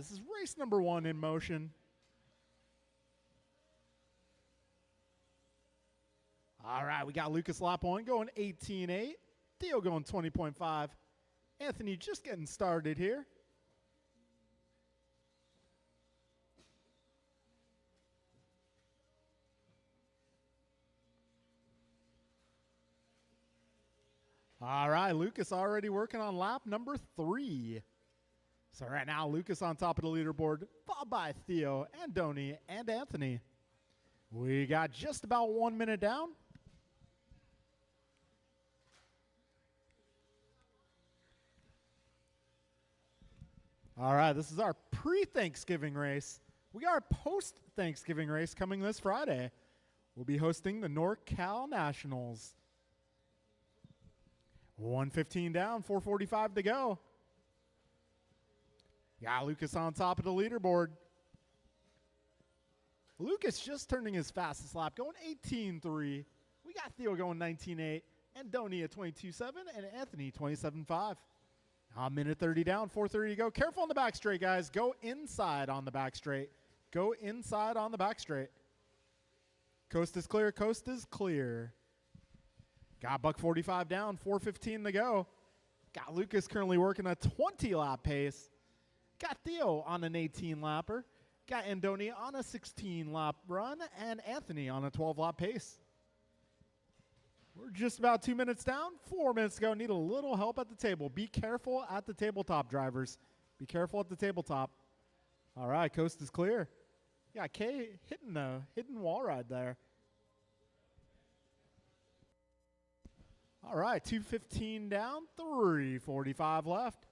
this is race number 1 in motion. All right, we got Lucas lap 1 going 18.8. Theo going 20.5. Anthony just getting started here. All right, Lucas already working on lap number 3. So right now, Lucas on top of the leaderboard, followed by Theo, Andoni, and Anthony. We got just about 1 minute down. All right, this is our pre-Thanksgiving race. We got our post-Thanksgiving race coming this Friday. We'll be hosting the NorCal Nationals. 1:15 down, 4:45 to go. Got Lucas on top of the leaderboard. Lucas just turning his fastest lap, going 18.3. We got Theo going 19.8, and Donnie at 22.7, and Anthony 27.5. A minute 30 down, 4:30 to go. Careful on the back straight, guys. Go inside on the back straight. Go inside on the back straight. Coast is clear. Coast is clear. Got buck 45 down, 4:15 to go. Got Lucas currently working a 20-lap pace. Got Theo on an 18-lapper. Got Andoni on a 16-lap run, and Anthony on a 12-lap pace. We're just about 2 minutes down, 4 minutes to go. Need a little help at the table. Be careful at the tabletop, drivers. Be careful at the tabletop. All right, coast is clear. Yeah, Kay hitting the hidden wall ride there. All right, 2:15 down, 3:45 left.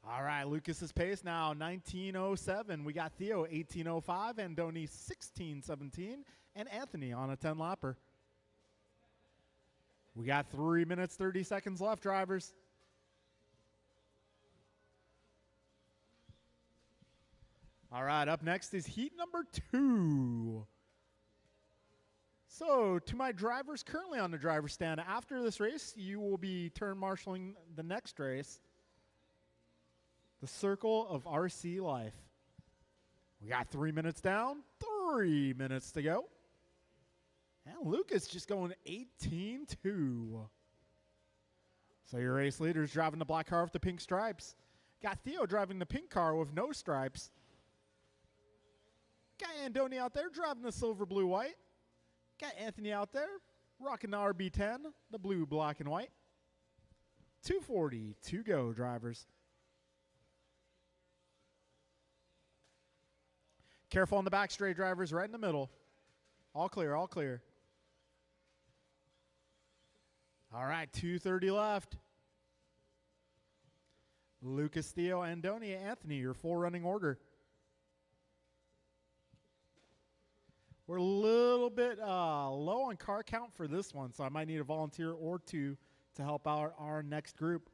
All right, Lucas's pace now, 19:07. We got Theo, 18:05, Andoni, 16:17, and Anthony on a 10-lapper. We got 3 minutes, 30 seconds left, drivers. All right, up next is heat number 2. So, to my drivers currently on the driver's stand, after this race, you will be turn marshaling the next race, the Circle of RC Life. We got 3 minutes down, 3 minutes to go. And Lucas just going 18.2. So your race leader's driving the black car with the pink stripes. Got Theo driving the pink car with no stripes. Got Andoni out there driving the silver, blue, white. Got Anthony out there rocking the RB10, the blue, black, and white. 2:40 to go, drivers. Careful on the back straight, drivers, right in the middle. All clear, all clear. All right, 2:30 left. Lucas, Theo, Andoni, Anthony, your full running order. We're a little bit low on car count for this one, so I might need a volunteer or two to help out our next group.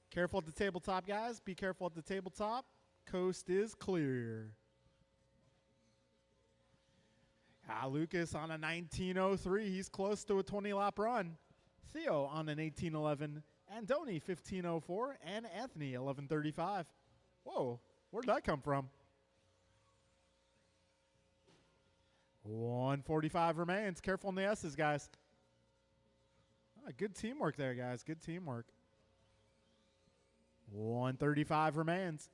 Careful at the tabletop, guys. Be careful at the tabletop. Coast is clear. Lucas on a 19:03. He's close to a 20-lap run. Theo on an 18:11. Andoni 15:04. And Anthony 11:35. Whoa, where'd that come from? 1:45 remains. Careful on the S's, guys. Good teamwork there, guys. Good teamwork. 1:35 remains.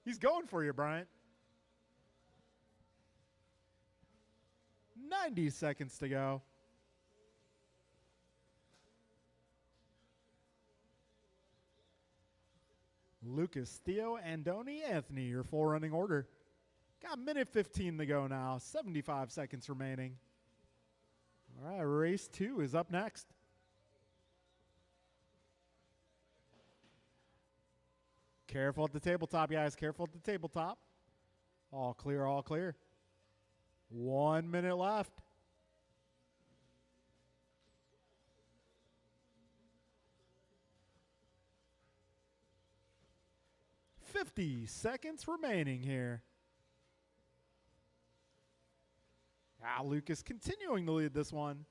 He's going for you, Bryant. 90 seconds to go. Lucas, Theo, Andoni, Anthony, your full running order. Got a minute 15 to go now. 75 seconds remaining. All right, race 2 is up next. Careful at the tabletop, guys. Careful at the tabletop. All clear, all clear. 1 minute left. $50 seconds remaining here. Lucas continuing to lead this one.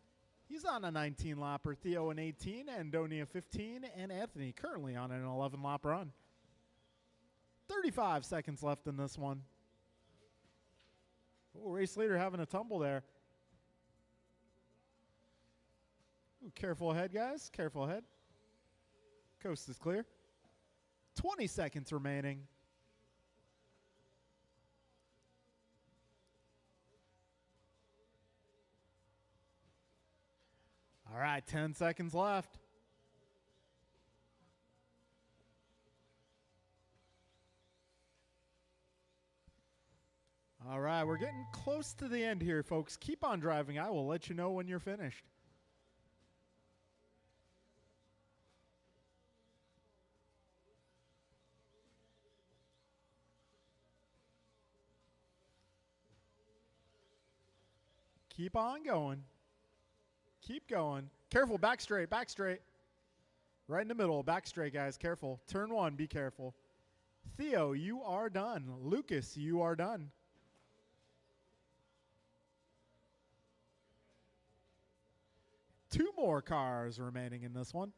He's on a 19 lapper. Theo an 18, Andonia 15, and Anthony currently on an 11 lap run. 35 seconds left in this one. Oh, race leader having a tumble there. Ooh, careful ahead, guys. Careful ahead. Coast is clear. 20 seconds remaining. All right, 10 seconds left. All right, we're getting close to the end here, folks. Keep on driving. I will let you know when you're finished. Keep on going. Keep going. Careful, back straight, back straight. Right in the middle, back straight, guys. Careful. Turn one, be careful. Theo, you are done. Lucas, you are done. Two more cars remaining in this one.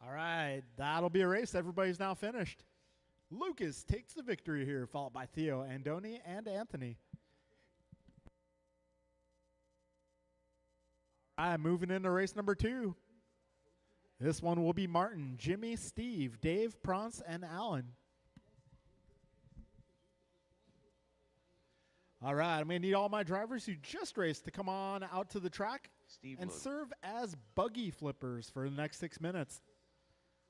All right, that'll be a race. Everybody's now finished. Lucas takes the victory here, followed by Theo, Andoni, and Anthony. All right, moving into race number 2. This one will be Martin, Jimmy, Steve, Dave, Prance, and Alan. All right, I'm going to need all my drivers who just raced to come on out to the track and serve as buggy flippers for the next 6 minutes.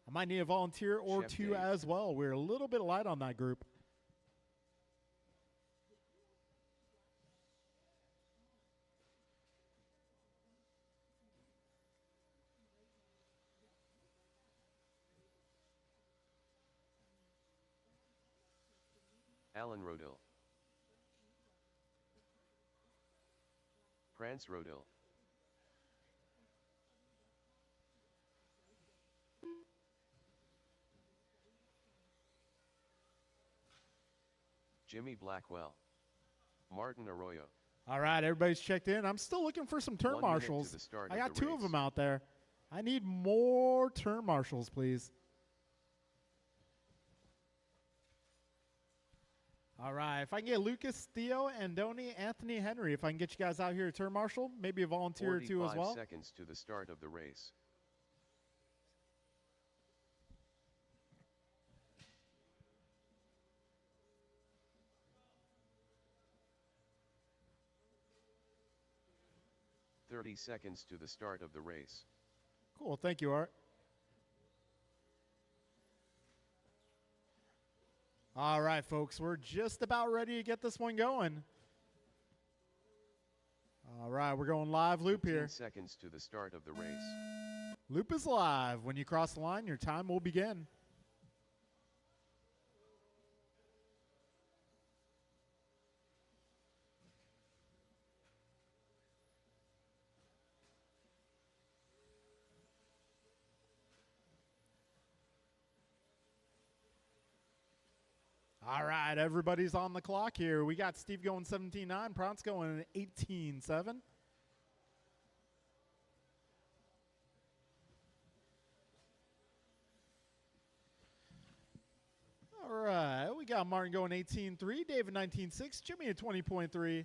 I might need a volunteer or two as well. We're a little bit light on that group. Alan Rodil. Prance Rodil. Jimmy Blackwell. Martin Arroyo. All right, everybody's checked in. I'm still looking for some turn marshals. I got 2 of them out there. I need more turn marshals, please. All right, if I can get Lucas, Theo, Andoni, Anthony, Henry, if I can get you guys out here to turn marshal, maybe a volunteer or 2 as well. 45 seconds to the start of the race. "30 seconds to the start of the race." Cool, thank you, Art. All right, folks, we're just about ready to get this one going. All right, we're going live loop here. 15 seconds to the start of the race. Loop is live. When you cross the line, your time will begin. All right, everybody's on the clock here. We got Steve going 17.9, Prance going 18.7. All right, we got Martin going 18.3, David 19.6, Jimmy at 20.3,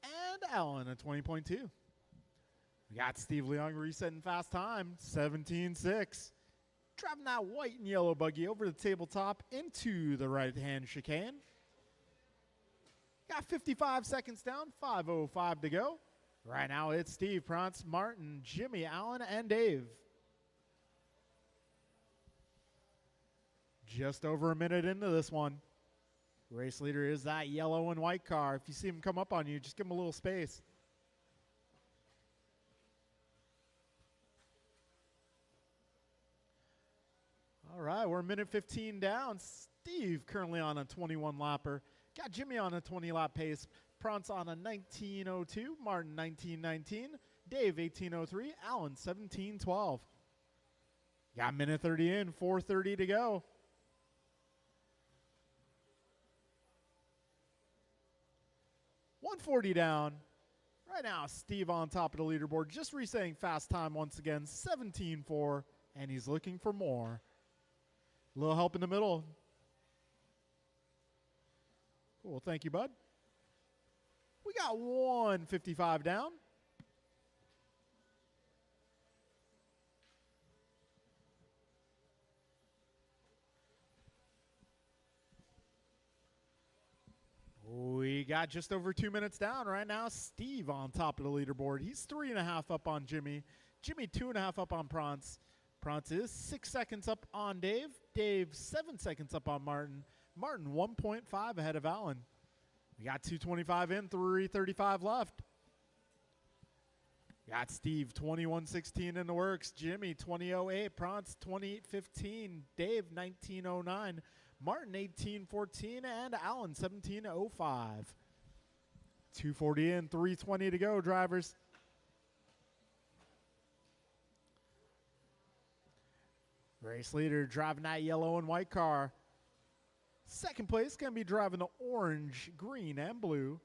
and Alan at 20.2. We got Steve Leung resetting fast time, 17.6. Driving that white and yellow buggy over the tabletop into the right-hand chicane. Got 55 seconds down, 5:05 to go. Right now it's Steve, Prance, Martin, Jimmy, Alan, and Dave. Just over a minute into this one. Race leader is that yellow and white car. If you see him come up on you, just give him a little space. All right, we're a minute 15 down. Steve currently on a 21 lapper. Got Jimmy on a 20 lap pace. Prance on a 1902, Martin 1919, Dave 1803, Allen 1712. Got minute 30 in, 4:30 to go. $140 down. Right now, Steve on top of the leaderboard, just resetting fast time once again, 17-4, and he's looking for more. A little help in the middle. Cool, thank you, bud. We got 155 down. We got just over 2 minutes down right now. Steve on top of the leaderboard. He's 3.5 up on Jimmy. Jimmy 2.5 up on Prance. Prance is 6 seconds up on Dave. Dave 7 seconds up on Martin. Martin 1.5 ahead of Allen. We got 2:25 in, 3:35 left. Got Steve 21:16 in the works. Jimmy 20:08. Prance 28:15. Dave 19:09. Martin 18:14 and Allen 17:05. 2:40 in, 3:20 to go, drivers. Race leader driving that yellow and white car. Second place going to be driving the orange, green, and blue.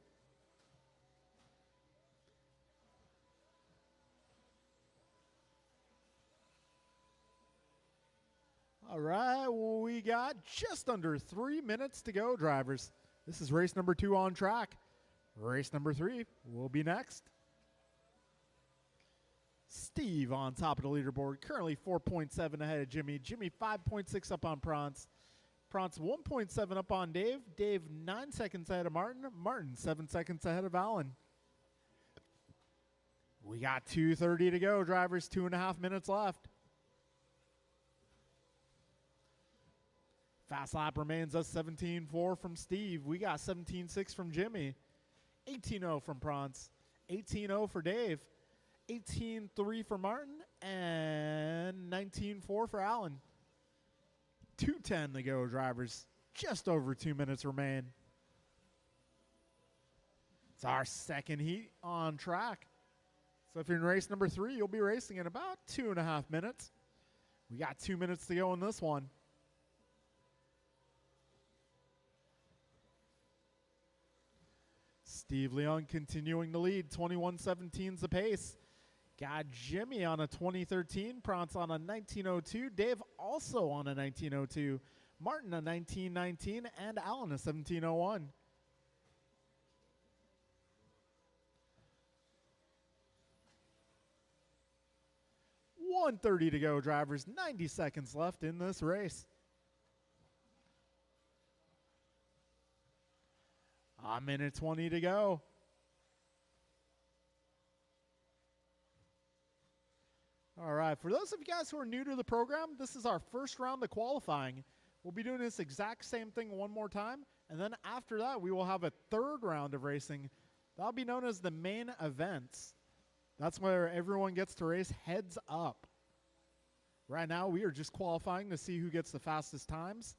All right, we got just under 3 minutes to go, drivers. This is race number 2 on track. Race number 3 will be next. Steve on top of the leaderboard, currently 4.7 ahead of Jimmy. Jimmy 5.6 up on Prance. Prance 1.7 up on Dave. Dave 9 seconds ahead of Martin. Martin 7 seconds ahead of Allen. We got 2:30 to go, drivers. 2.5 minutes left. Fast lap remains us 17.4 from Steve. We got 17.6 from Jimmy. 18.0 from Prance. 18.0 for Dave. 18.3 for Martin. And 19.4 for Allen. 2:10 to go, drivers. Just over 2 minutes remain. It's our second heat on track. So if you're in race number 3, you'll be racing in about 2.5 minutes. We got 2 minutes to go in this one. Steve Leon continuing to lead, 21:17's the pace. Got Jimmy on a 2013, Prance on a 1902, Dave also on a 1902, Martin a 1919, and Allen a 1701. $130 to go, drivers. 90 seconds left in this race. A minute 20 to go. All right, for those of you guys who are new to the program, this is our first round of qualifying. We'll be doing this exact same thing one more time, and then after that, we will have a third round of racing. That'll be known as the main events. That's where everyone gets to race heads up. Right now, we are just qualifying to see who gets the fastest times.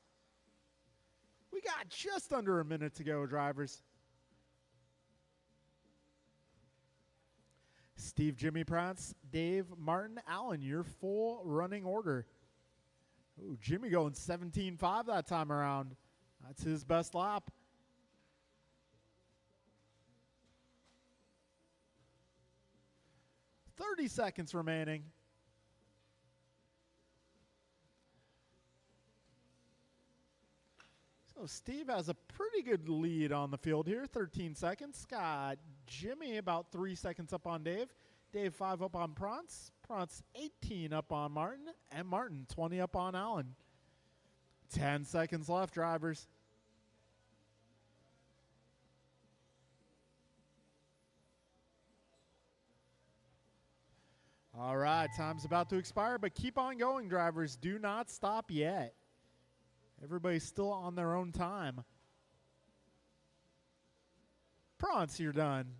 We got just under a minute to go, drivers. Steve, Jimmy, Prance, Dave, Martin, Allen, your full running order. Ooh, Jimmy going 17.5 that time around. That's his best lap. "30 seconds remaining. So Steve has a pretty good lead on the field here, 13 seconds. Got Jimmy about 3 seconds up on Dave. Dave 5 up on Prance. Prance 18 up on Martin. And Martin 20 up on Allen. 10 seconds left, drivers. All right, time's about to expire, but keep on going, drivers. Do not stop yet. Everybody's still on their own time. Prance, you're done.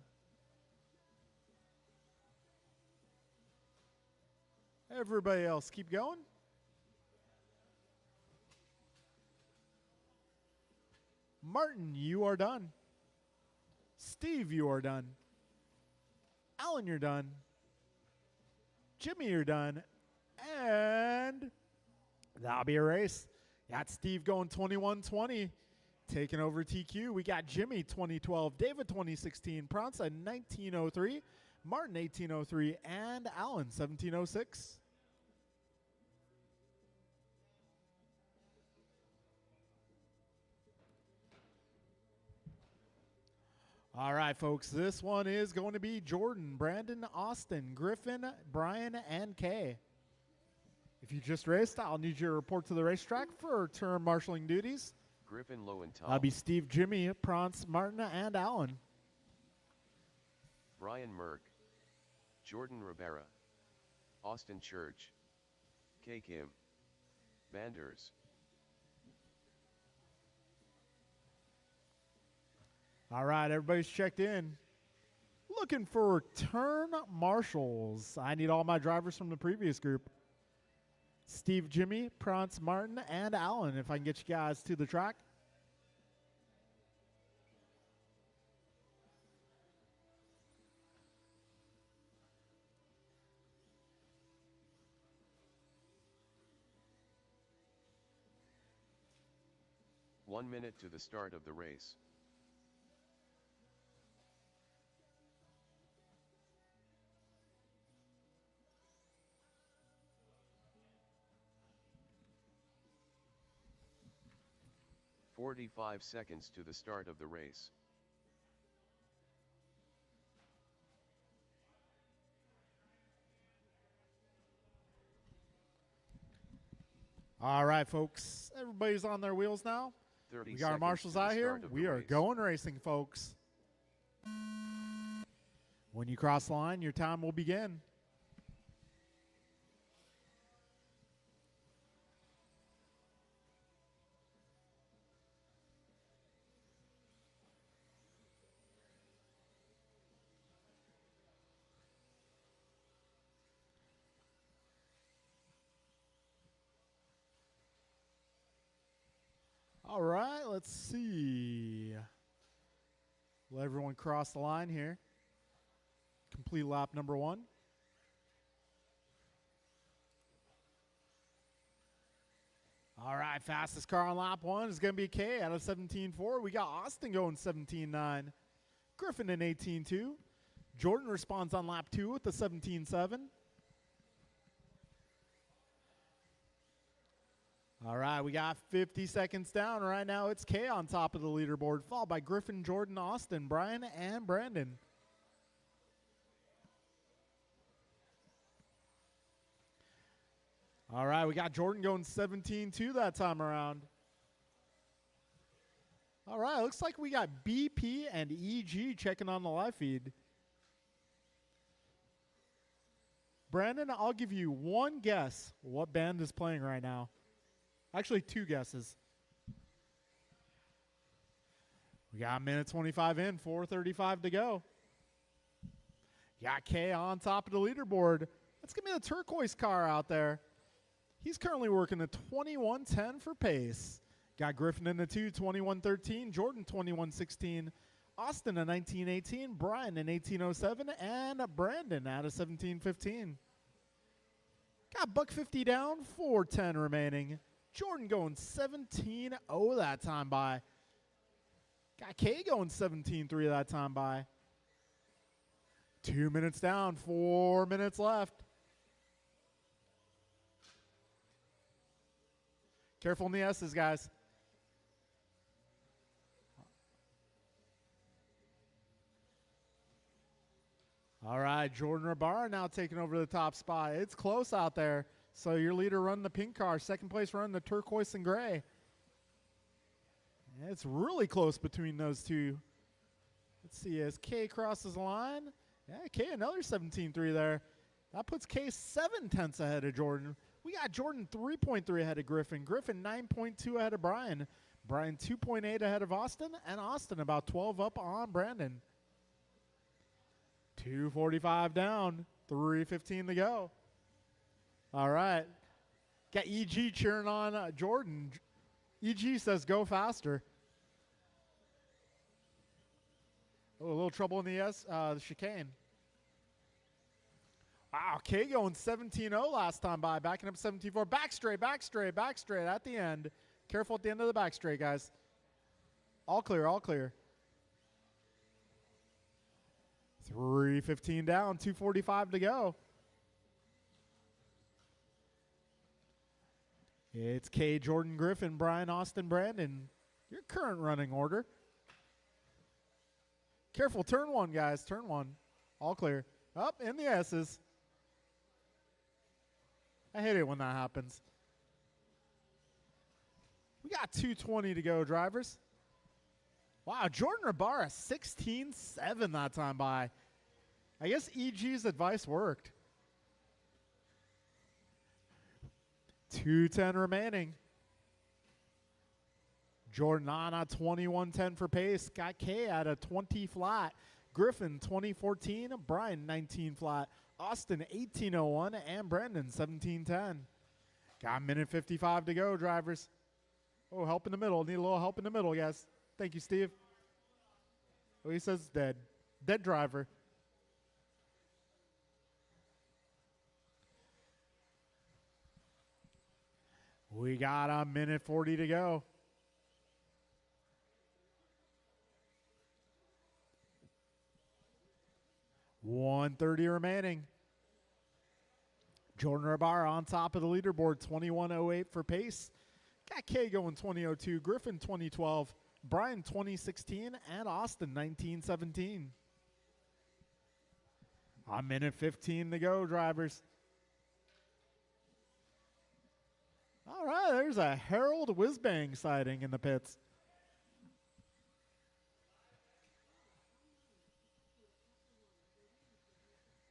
Everybody else, keep going. Martin, you are done. Steve, you are done. Alan, you're done. Jimmy, you're done. And that'll be a race. Got Steve going 21-20, taking over TQ. We got Jimmy 2012, David 2016, Pronsa 1903, Martin 1803, and Alan 1706. All right, folks, this one is going to be Jordan, Brandon, Austin, Griffin, Brian, and Kay. If you just raced, I'll need you to report to the racetrack for term marshaling duties. Griffin Lowenthal. That'll be Steve, Jimmy, Prance, Martin, and Alan. Brian Merck. Jordan Rivera. Austin Church. K. Kim. Banders. All right, everybody's checked in. Looking for turn marshals. I need all my drivers from the previous group. Steve, Jimmy, Prance, Martin, and Alan, if I can get you guys to the track. One minute to the start of the race. "45 seconds to the start of the race. All right, folks. Everybody's on their wheels now. 30 We got our seconds marshals to the out here. start of the We are race. going racing, folks. When you cross the line, your time will begin. All right, let's see. Let everyone cross the line here. Complete lap number 1. All right, fastest car on lap 1 is going to be Kay out of 17.4. We got Austin going 17.9. Griffin in 18.2. Jordan responds on lap 2 with the 17.7. All right, we got 50 seconds down. Right now, it's Kay on top of the leaderboard, followed by Griffin, Jordan, Austin, Brian, and Brandon. All right, we got Jordan going 17.2 that time around. All right, looks like we got BP and EG checking on the live feed. Brandon, I'll give you one guess what band is playing right now. Actually, 2 guesses. We got a minute 25 in, 4:35 to go. Got Kay on top of the leaderboard. That's going to be the turquoise car out there. He's currently working a 21.10 for pace. Got Griffin in the 2, 21.13. Jordan, 21.16. Austin, a 19.18. Brian, an 18.07. And Brandon out of 17.15. Got $150 down, 4:10 remaining. Jordan going 17.0 that time by. Got Kay going 17.3 that time by. 2 minutes down, 4 minutes left. Careful in the S's, guys. All right, Jordan Rabar now taking over the top spot. It's close out there. So your leader running the pink car, second place running the turquoise and gray. And it's really close between those two. Let's see, as Kay crosses the line. Yeah, Kay another 17.3 there. That puts Kay 7/10 ahead of Jordan. We got Jordan 3.3 ahead of Griffin. Griffin 9.2 ahead of Brian. Brian 2.8 ahead of Austin. And Austin about 12 up on Brandon. 2:45 down, 3:15 to go. All right. Got EG cheering on Jordan. EG says go faster. Oh, a little trouble in the chicane. Wow, K going 17-0 last time by, backing up 17-4. Back straight, back straight, back straight at the end. Careful at the end of the back straight, guys. All clear, all clear. 3:15 down, 2:45 to go. It's K, Jordan Griffin, Brian, Austin, Brandon. Your current running order. Careful, turn one, guys, turn one. All clear. Up in the S's. I hate it when that happens. We got 2:20 to go, drivers. Wow, Jordan Rabara, 16-7 that time by. I guess EG's advice worked. 2:10 remaining. Jordan on a 21:10 for pace. Got K at a 20 flat. Griffin 20:14. Brian 19 flat. Austin 18:01 and Brandon 17:10. Got a minute 55 to go, drivers. Oh, help in the middle. Need a little help in the middle, guys. Thank you, Steve. Oh, he says dead. Dead driver. We got a minute 40 to go. $1:30 remaining. Jordan Rabara on top of the leaderboard, 21:08 for pace. Got K going 20:02, Griffin 20:12, Brian 20:16, and Austin 19:17. A minute 15 to go, drivers. All right, there's a Harold Whizbang sighting in the pits.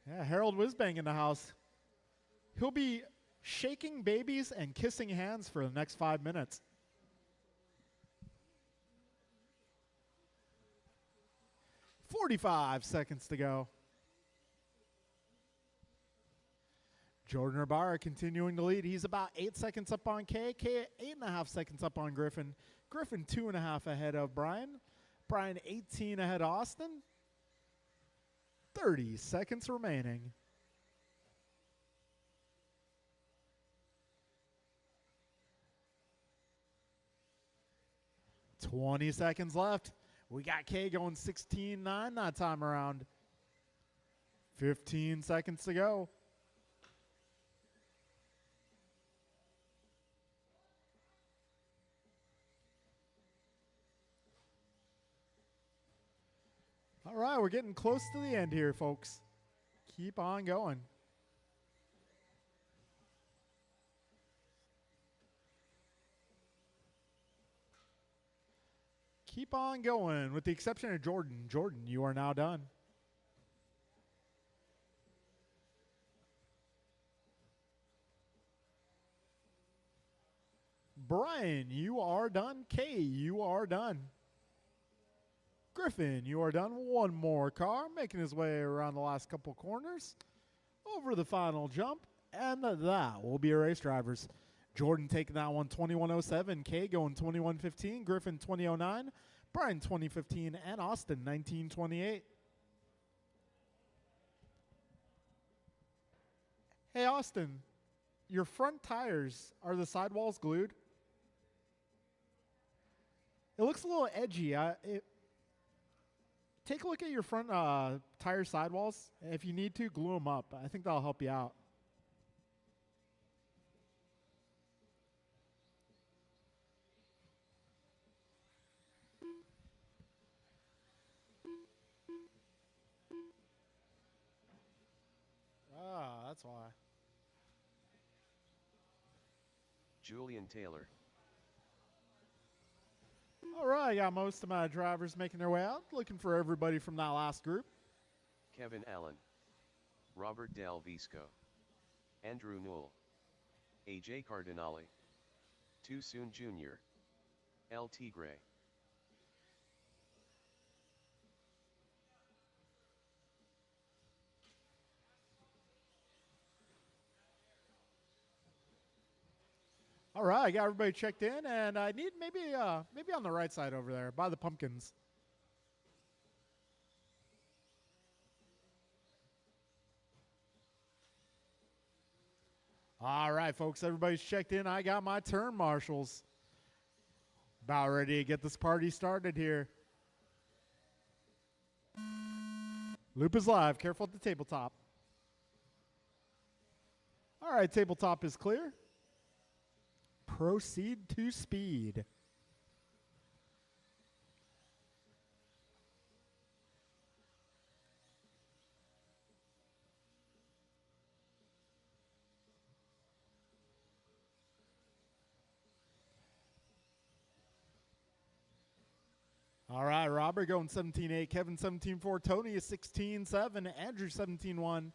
Yeah, Harold Whizbang in the house. He'll be shaking babies and kissing hands for the next 5 minutes. $45 seconds to go. Jordan Rabara continuing to lead. He's about 8 seconds up on K. K 8.5 seconds up on Griffin. Griffin 2.5 ahead of Brian. Brian 18 ahead of Austin. 30 seconds remaining. $20 seconds left. We got K going 16-9 that time around. 15 seconds to go. All right, we're getting close to the end here, folks. Keep on going. Keep on going, with the exception of Jordan. Jordan, you are now done. Brian, you are done. Kay, you are done. Griffin, you are done. One more car making his way around the last couple corners. Over the final jump. And that will be your race drivers. Jordan taking that one 21:07. Kay going 21:15. Griffin 20:09. Brian 20:15. And Austin 19:28. Hey, Austin, your front tires, are the sidewalls glued? It looks a little edgy. Take a look at your front tire sidewalls. If you need to, glue them up. I think that'll help you out. Ah, that's why. Julian Taylor. All right, I got most of my drivers making their way out. Looking for everybody from that last group. Kevin Allen. Robert Del Visco. Andrew Newell. AJ Cardinale. Too Soon Jr. El Tigre. All right, I got everybody checked in, and I need maybe on the right side over there by the pumpkins. All right, folks, everybody's checked in. I got my turn, marshals. About ready to get this party started here. Loop is live. Careful at the tabletop. All right, tabletop is clear. Proceed to speed. All right, Robert going 17-8, Kevin 17-4, Tony is 16-7, Andrew 17-1,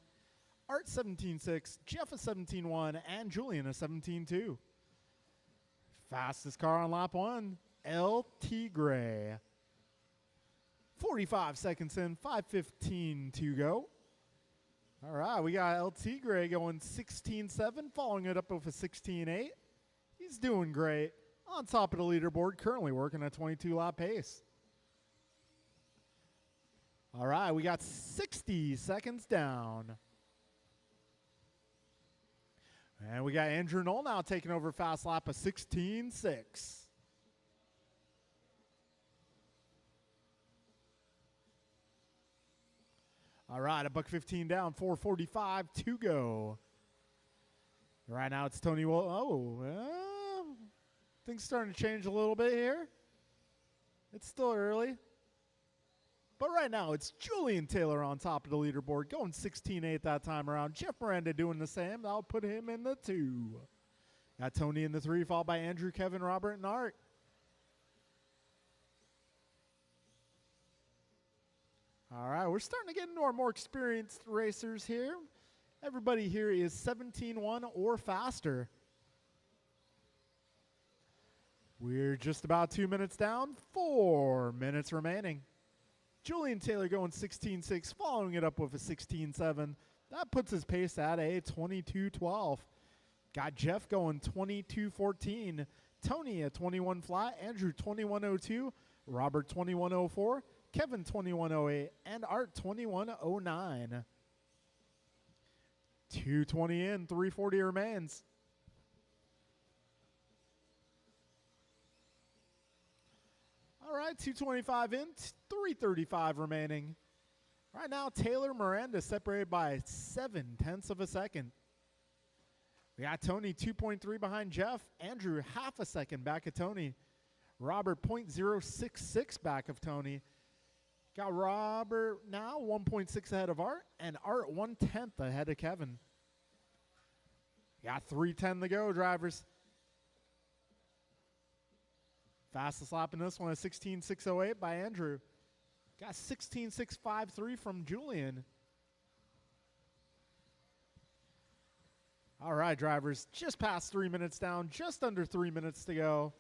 Art 17-6, Jeff is 17-1, and Julian is 17-2. Fastest car on lap 1, El Tigre. 45 seconds in, 5:15 to go. All right, we got El Tigre going 16-7, following it up with a 16-8. He's doing great. On top of the leaderboard, currently working at 22-lap pace. All right, we got 60 seconds down. And we got Andrew Knoll now taking over fast lap of 16-6. All right, $1:15 down, 4:45 to go. Right now it's Tony. Things starting to change a little bit here. It's still early. But right now, it's Julian Taylor on top of the leaderboard, going 16-8 that time around. Jeff Miranda doing the same. That'll put him in the 2. Got Tony in the 3, followed by Andrew, Kevin, Robert, and Art. All right, we're starting to get into our more experienced racers here. Everybody here is 17-1 or faster. We're just about 2 minutes down, 4 minutes remaining. Julian Taylor going 16-6, following it up with a 16-7. That puts his pace at a 22-12. Got Jeff going 22-14. Tony at 21 flat. Andrew 21-02. Robert 21-04. Kevin 21-08. And Art 21-09. 2:20 in, 3:40 remains. All right, 2:25 in, 3:35 remaining. Right now, Taylor Miranda separated by 0.7 of a second. We got Tony 2.3 behind Jeff. Andrew 0.5 second back of Tony. Robert 0.066 back of Tony. Got Robert now 1.6 ahead of Art, and Art 1/10 ahead of Kevin. Got 3:10 to go, drivers. Fastest lap in this one is 16.608 by Andrew. Got 16.653 from Julian. All right, drivers, just past 3 minutes down, just under 3 minutes to go.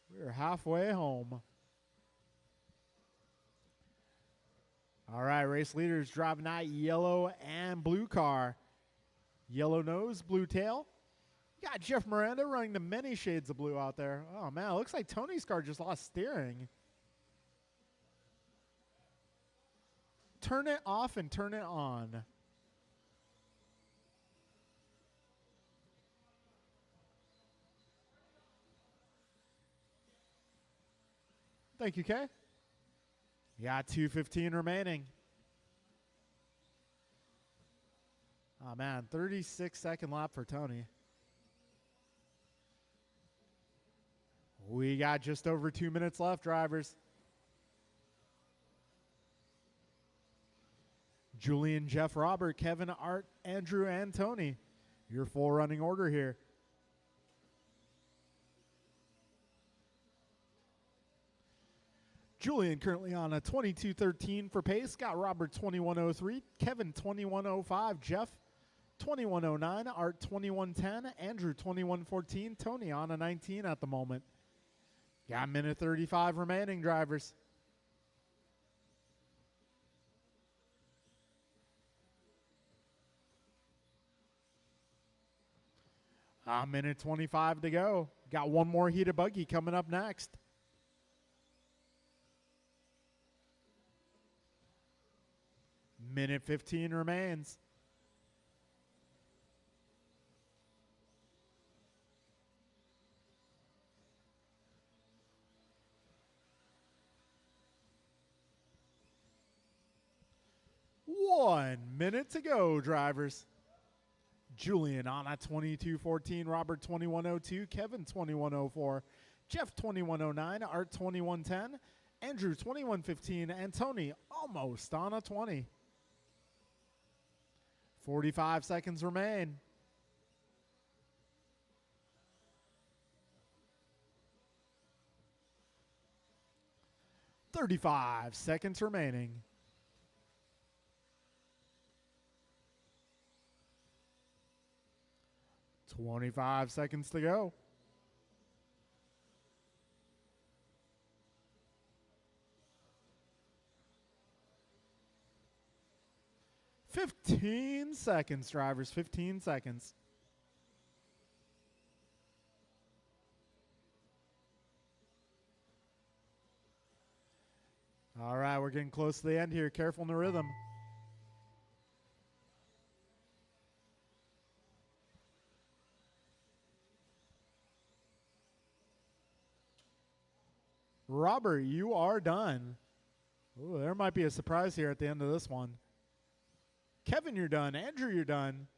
We're halfway home. All right, race leaders driving that yellow and blue car. Yellow nose, blue tail. Got Jeff Miranda running the many shades of blue out there. Oh, man, it looks like Tony's car just lost steering. Turn it off and turn it on. Thank you, Kay. You got 2:15 remaining. Oh, man, 36-second lap for Tony. We got just over 2 minutes left, drivers. Julian, Jeff, Robert, Kevin, Art, Andrew, and Tony. Your full running order here. Julian currently on a 22.13 for pace. Got Robert 21.03, Kevin 21.05, Jeff 21.09, Art 21.10, Andrew 21.14, Tony on a 19 at the moment. Got a minute 35 remaining, drivers. A minute 25 to go. Got one more heated buggy coming up next. Minute 15 remains. 1 minute to go, drivers. Julian on at 22:14, Robert 21:02, Kevin 21:04, Jeff 21:09, Art 21:10, Andrew 21:15, and Tony almost on a 20. 45 seconds remain. $35 seconds remaining. $25 seconds to go. $15 seconds, drivers. 15 seconds. All right, we're getting close to the end here. Careful in the rhythm. Robert, you are done. Ooh, there might be a surprise here at the end of this one. Kevin, you're done. Andrew, you're done.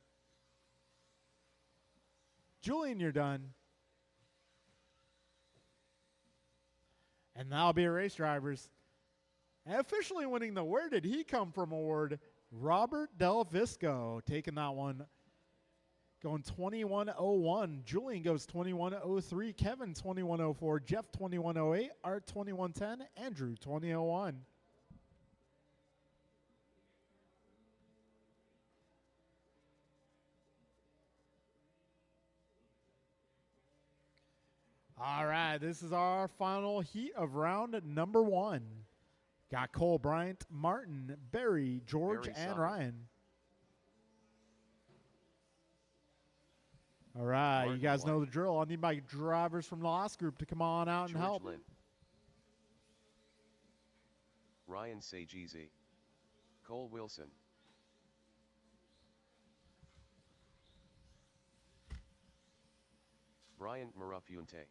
Julian, you're done. And that'll be a race, drivers. And officially winning the Where Did He Come From award, Robert Del Visco taking that one. Going 21:01. Julian goes 21:03. Kevin 21:04. Jeff 21:08. Art 21:10. Andrew 20:01. All right, this is our final heat of round number 1. Got Cole, Bryant, Martin, Barry, George, and Ryan. All right, Martin, you guys know the drill. I need my drivers from the last group to come on out and help. Lynn. Ryan Sageezy. Cole Wilson. Brian Marafunte.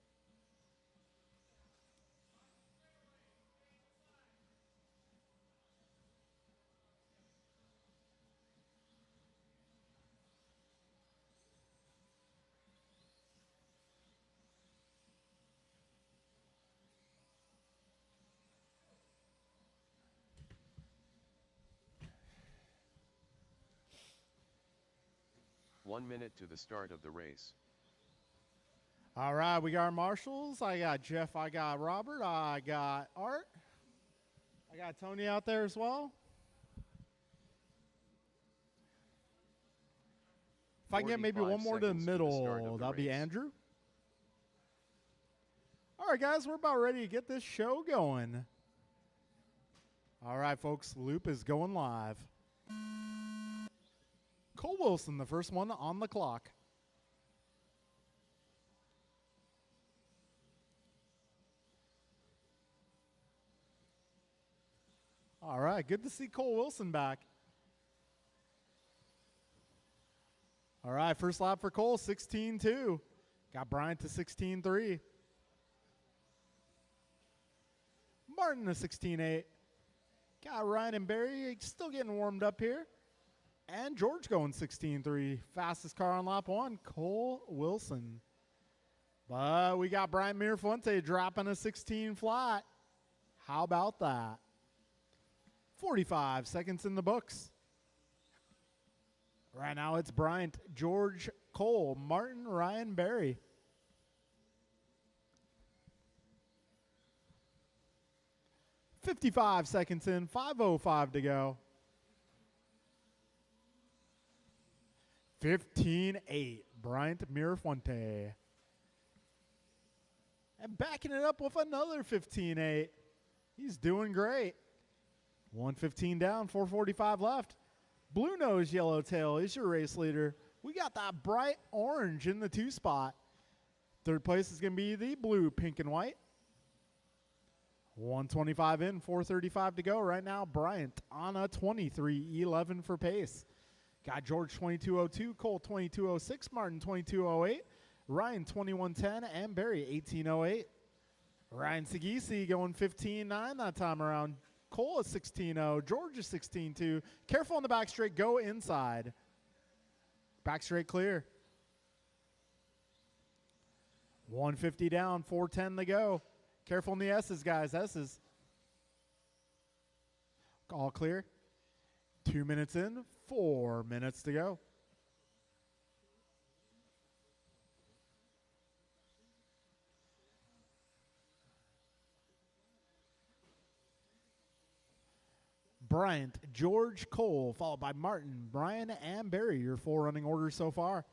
One minute to the start of the race. All right, we got our marshals. I got Jeff. I got Robert. I got Art. I got Tony out there as well. If I can get maybe one more to the middle, that'll be Andrew. All right, guys, we're about ready to get this show going. All right, folks, loop is going live. Cole Wilson, the first one on the clock. All right, good to see Cole Wilson back. All right, first lap for Cole, 16.2. Got Bryant to 16.3. Martin to 16.8. Got Ryan and Barry still getting warmed up here. And George going 16.3. Fastest car on lap 1, Cole Wilson. But we got Brian Mirafuente dropping a 16 flat. How about that? 45 seconds in the books. Right now it's Bryant, George, Cole, Martin, Ryan, Barry. $55 seconds in, 5:05 to go. 15.8, Bryant Mirafuente. And backing it up with another 15.8. He's doing great. 1:15 down, 4:45 left. Blue Nose Yellowtail is your race leader. We got that bright orange in the 2 spot. Third place is going to be the blue, pink, and white. 1:25 in, 4:35 to go. Right now, Bryant on a 23.11 for pace. Got George 22.02, Cole 22.06, Martin 22.08, Ryan 21.10, and Barry 18.08. Ryan Sagisi going 15.9 that time around. Cole is 16-0. George is 16-2. Careful on the back straight. Go inside. Back straight clear. 150 down. 410 to go. Careful on the S's, guys. S's. All clear. 2 minutes in. 4 minutes to go. Bryant, George, Cole, followed by Martin, Brian, and Barry. Your 4 running orders so far.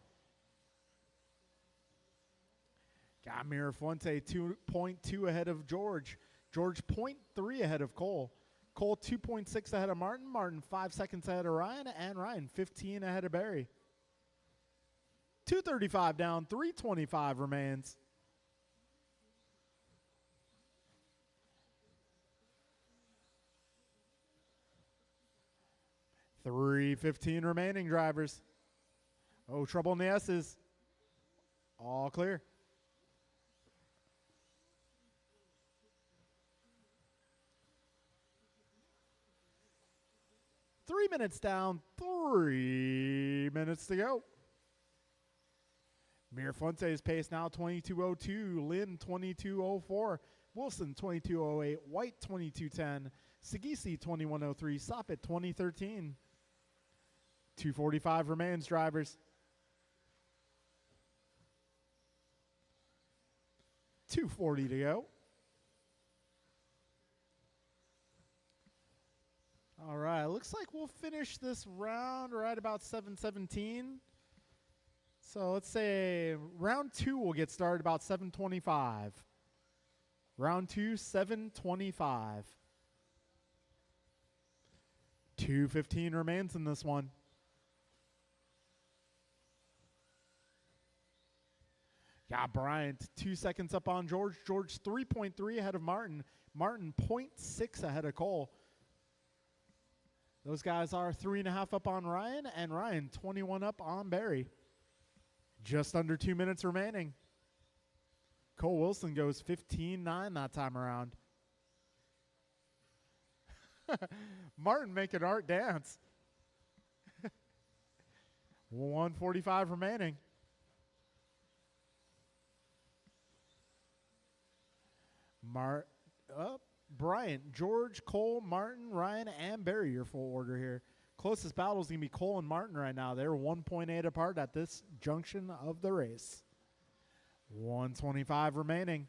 Got Mirafuente 2.2 ahead of George. George 0.3 ahead of Cole. Cole 2.6 ahead of Martin. Martin 5 seconds ahead of Ryan. And Ryan 15 ahead of Barry. 235 down, 325 remains. $3:15 remaining, drivers. Oh, trouble in the S's. All clear. Three minutes down, 3 minutes to go. Mirafuente's pace now 22:02. Lynn 22:04. Wilson 22:08. White 22:10. Sagisi 21:03. Soppet 20:13. 2:45 remains, drivers. 2:40 to go. All right, looks like we'll finish this round right about 7:17. So let's say round 2 will get started about 7:25. Round 2, 7:25. 2:15 remains in this one. Got Bryant 2 seconds up on George. George 3.3 ahead of Martin. Martin 0.6 ahead of Cole. Those guys are 3.5 up on Ryan, and Ryan 21 up on Barry. Just under 2 minutes remaining. Cole Wilson goes 15-9 that time around. Martin making Art dance. 1:45 remaining. Bryant, George, Cole, Martin, Ryan, and Barry, your full order here. Closest battle is going to be Cole and Martin right now. They're 1.8 apart at this junction of the race. 1:25 remaining.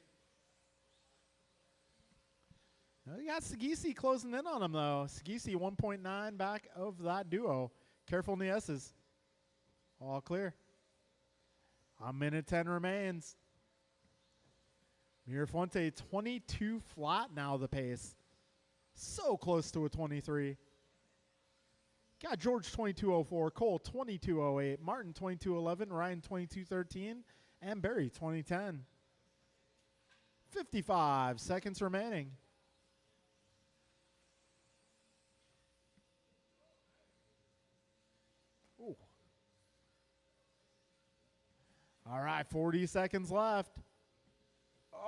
Now you got Sagisi closing in on him, though. Sagisi 1.9 back of that duo. Careful in the S's. All clear. 1:10 remains. Mirafuente 22 flat now the pace. So close to a 23. Got George 22:04, Cole 22:08, Martin 22:11, Ryan 22:13, and Barry 20:10. 55 seconds remaining. Ooh. All right, 40 seconds left.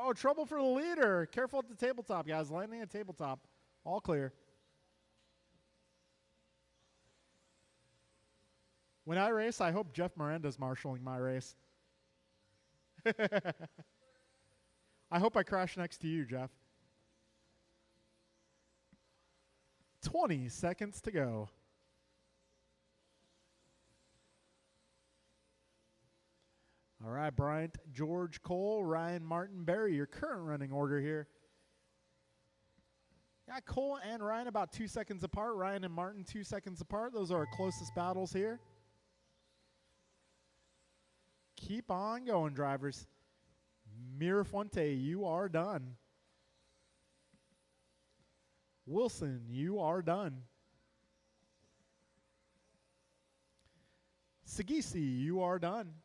Oh, trouble for the leader. Careful at the tabletop, guys. Landing at tabletop. All clear. When I race, I hope Jeff Miranda's marshaling my race. I hope I crash next to you, Jeff. 20 seconds to go. All right, Bryant, George, Cole, Ryan, Martin, Barry, your current running order here. Got Cole and Ryan about 2 seconds apart. Ryan and Martin 2 seconds apart. Those are our closest battles here. Keep on going, drivers. Mirafuente, you are done. Wilson, you are done. Sagisi, you are done.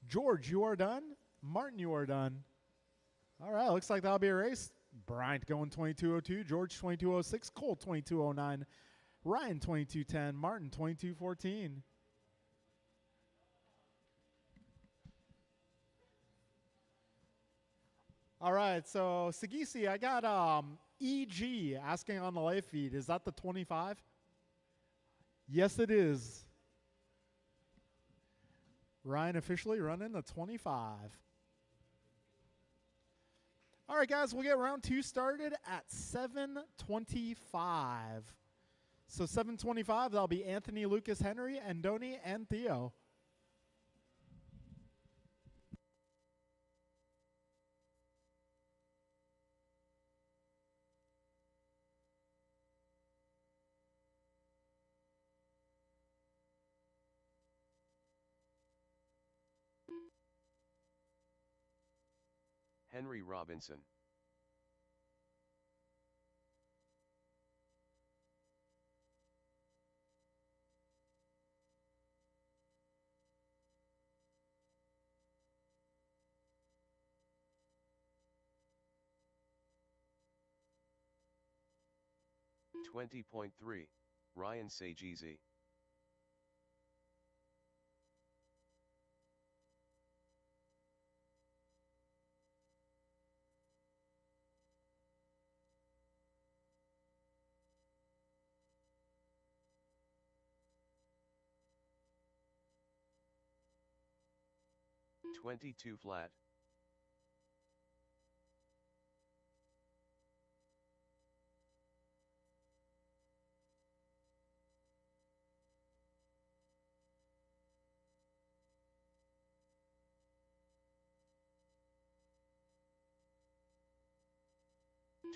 George, you are done. Martin, you are done. All right, looks like that'll be a race. Bryant going 22:02, George 22:06, Cole 22:09, Ryan 22:10, Martin 22:14. All right, so Sagisi, I got EG asking on the live feed. Is that the 25? Yes, it is. Ryan officially running the 25. All right, guys, we'll get round 2 started at 7:25. So 7:25, that'll be Anthony, Lucas, Henry, Andoni, and Theo. Henry Robinson. $20.3, Ryan Sagizi. $22 flat.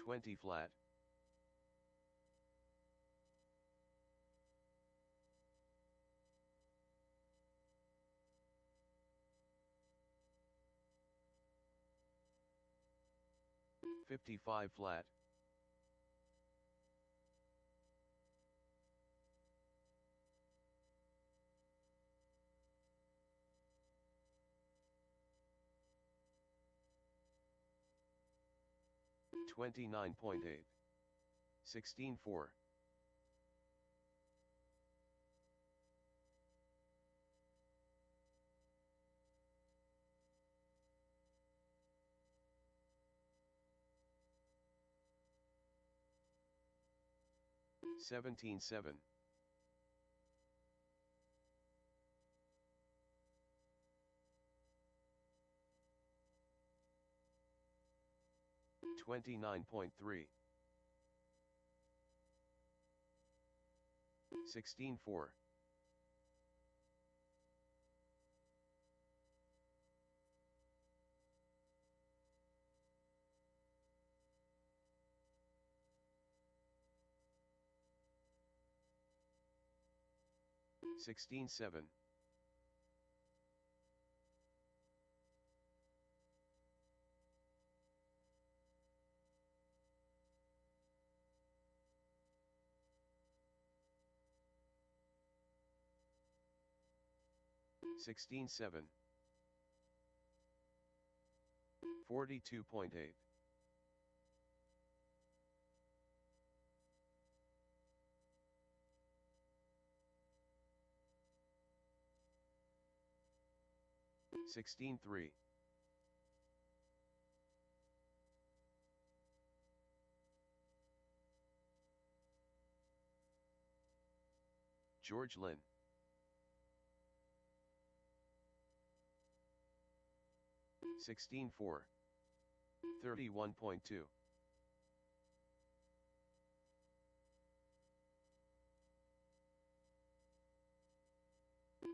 $20 flat. $55 flat. $29.8. 16.4. $17.7. $29.3. 16.4. $16.7. $16.7. 42.8. $16.3. 'George Lynn. $16.4. 31.2.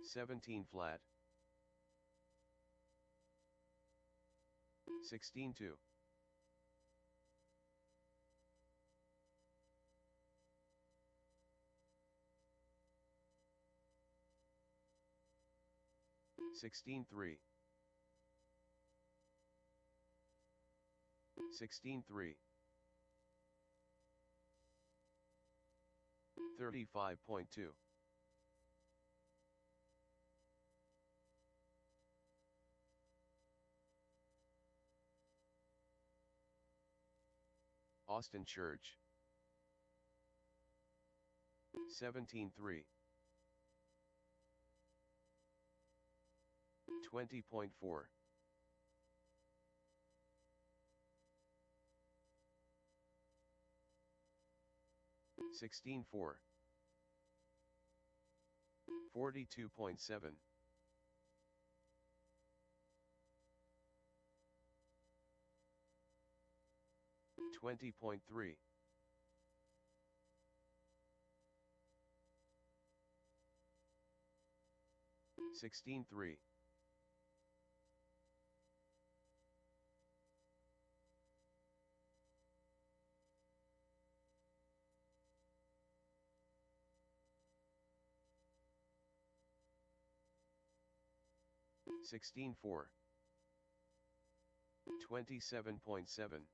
$17 flat. 16.2. $16.3. 16.3. 35.2. Austin Church. 17.3. 20.4. 16-4. 42.7. 20.3. 16-3. 16-4. 27.7.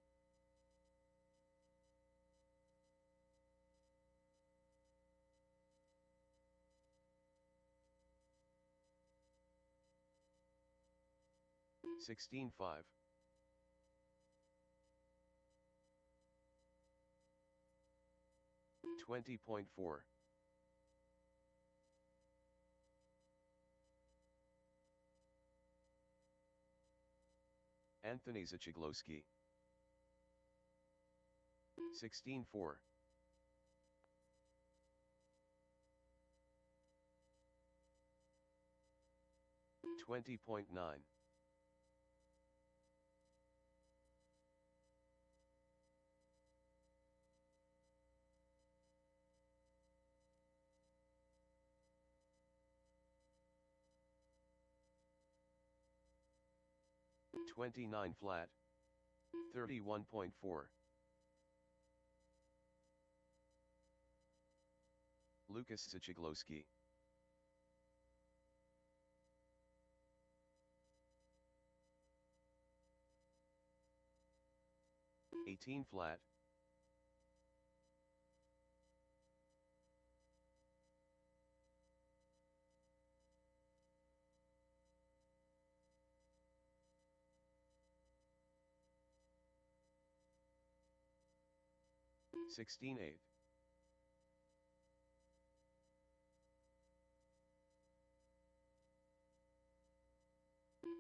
16-5. 20.4. 'Anthony Zachiglowski. 16-4. 20.9. 29 flat. 31.4. Lucas Zachiglowski. 18 flat. 16-8.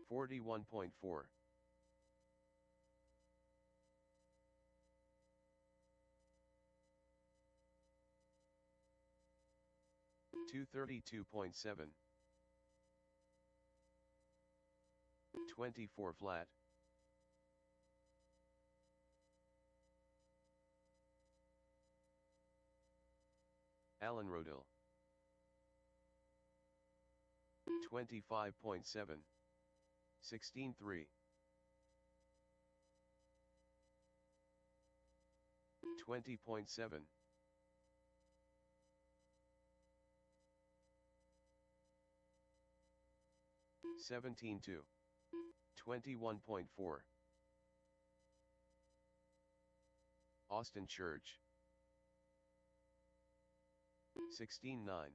41.4. 232.7. 24 flat. 'Alan Rodil. 25.7. 16-3. 20.7. 17-2. 21.4. Austin Church. 16-9.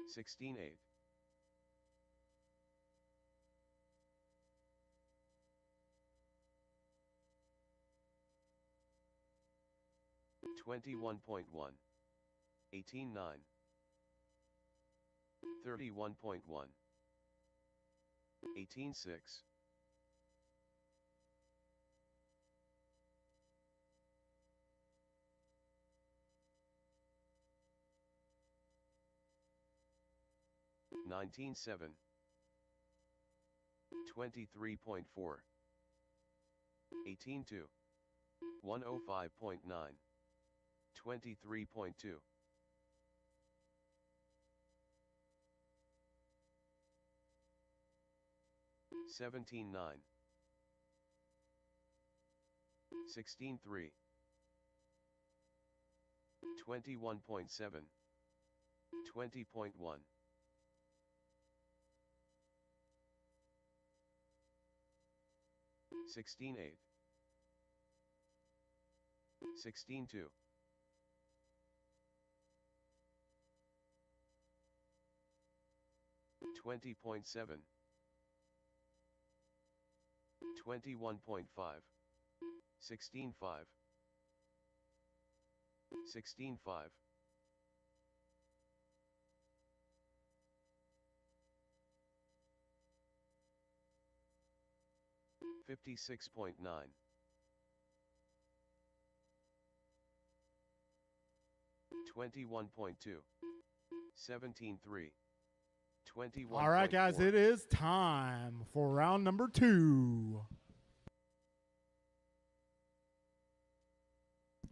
16-8. 21.1. 18-9. 31.1. 18-6. 19-7. 23.4. 18-2. 105.9. 23.2. 17-9. 16-3. 21.7. 20.1. 16-8. 16-2. 20.7. 21.5. 16-5. 16-5. 15-5. 56.9. 21.2. 17.3. 21. All right, guys, it is time for round number 2.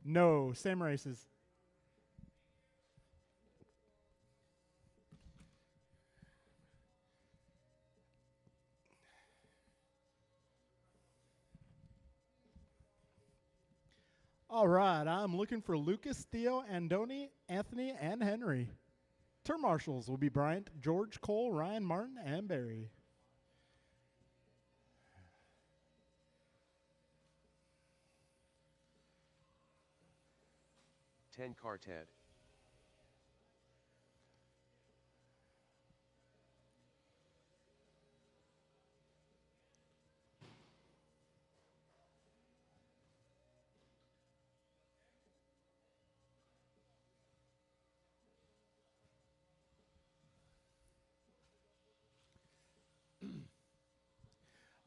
No, same races. All right, I'm looking for Lucas, Theo, Andoni, Anthony, and Henry. Turn marshals will be Bryant, George, Cole, Ryan, Martin, and Barry. Ten car Ted.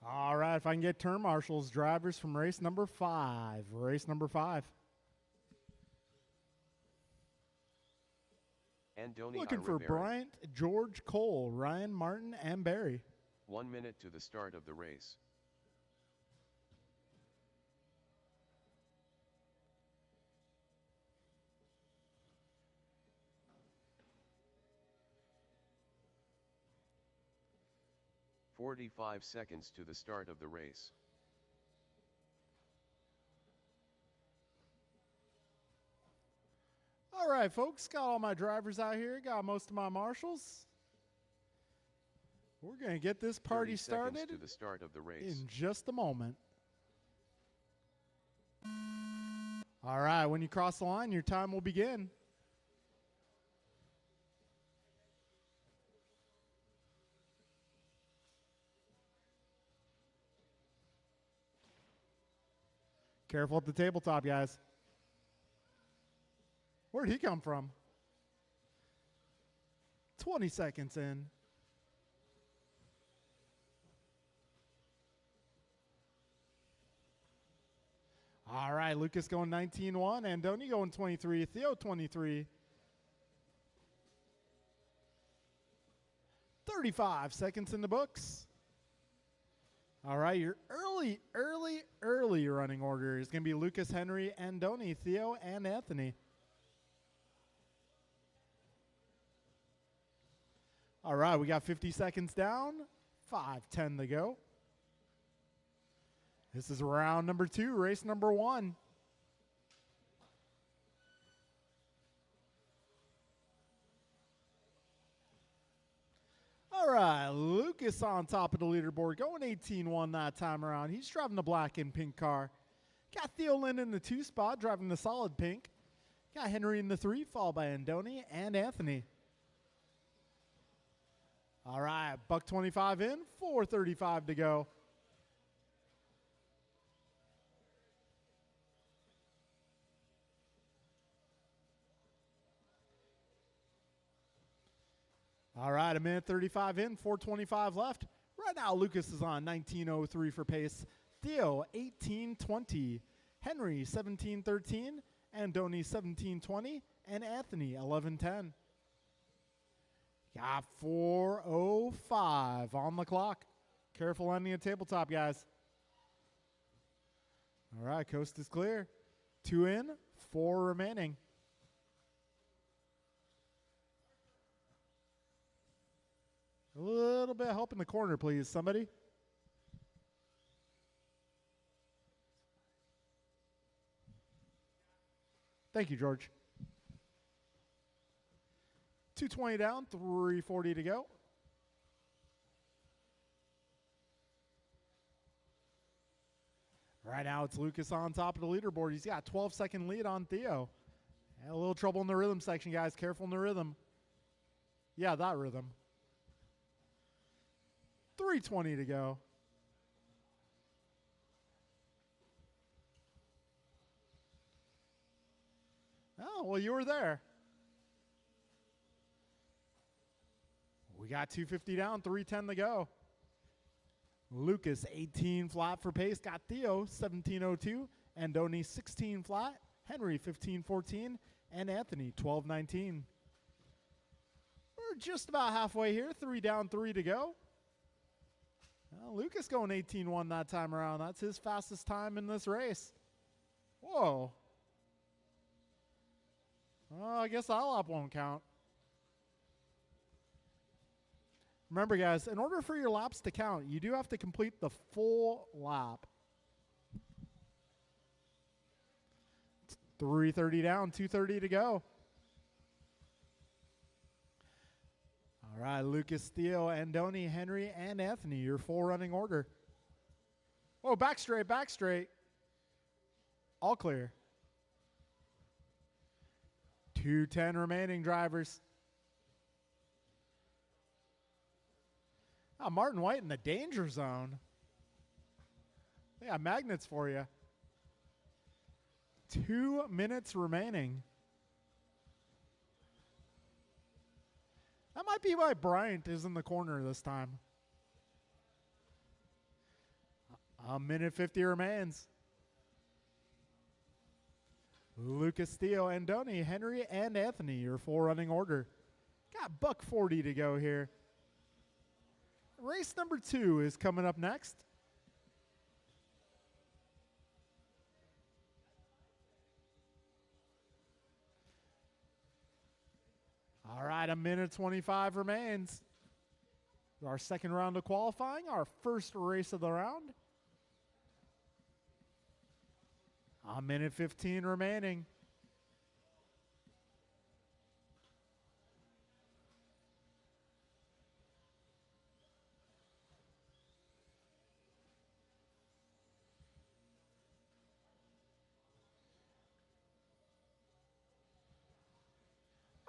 All right, if I can get turn marshals, drivers from race number 5. Race number 5. Andoni Looking for Rivera. Bryant, George, Cole, Ryan, Martin, and Barry. 1 minute to the start of the race. "45 seconds to the start of the race. All right, folks, got all my drivers out here, got most of my marshals. We're going to get this party 30 seconds started to the start of the race. in just a moment. All right, when you cross the line, your time will begin. Careful at the tabletop, guys. Where'd he come from? 20 seconds in. All right, Lucas going 19-1. Andoni going 23. Theo 23. 35 seconds in the books. All right, your early running order is going to be Lucas, Henry, Andoni, Theo, and Anthony. All right, we got 50 seconds down, 5:10 to go. This is round number 2, race number 1. All right, Lucas on top of the leaderboard, going 18-1 that time around. He's driving the black and pink car. Got Theo Lynn in the 2 spot, driving the solid pink. Got Henry in the 3, followed by Andoni and Anthony. All right, buck 25 in, 4:35 to go. All right, 1:35 in, 4:25 left. Right now, Lucas is on 19:03 for pace. Theo, 18:20. Henry, 17:13. Andoni, 17:20. And Anthony, 11:10. Got 4:05 on the clock. Careful ending at tabletop, guys. All right, coast is clear. 2 in, 4 remaining. A little bit of help in the corner, please, somebody. Thank you, George. 2:20 down, 3:40 to go. Right now, it's Lucas on top of the leaderboard. He's got a 12-second lead on Theo. Had a little trouble in the rhythm section, guys. Careful in the rhythm. Yeah, that rhythm. 3:20 to go. Oh, well, you were there. We got 250 down, 3:10 to go. Lucas 18 flat for pace, got Theo 17.02, Andoni 16 flat, Henry 15.14, and Anthony 12.19. We're just about halfway here, 3 down, 3 to go. Well, Lucas going 18.1 that time around. That's his fastest time in this race. Whoa. Well, I guess that lap won't count. Remember, guys, in order for your laps to count, you do have to complete the full lap. 3:30 down, 2:30 to go. All right, Lucas, Theo, Andoni, Henry, and Anthony, your full running order. Oh, back straight, back straight. All clear. 2:10 remaining, drivers. Oh, Martin White in the danger zone. They got magnets for you. 2 minutes remaining. That might be why Bryant is in the corner this time. 1:50 remains. Lucas, Theo, Andoni, Henry, and Anthony, your full running order. Got $1:40 to go here. Race number 2 is coming up next. All right, 1:25 remains. Our second round of qualifying, our first race of the round. 1:15 remaining.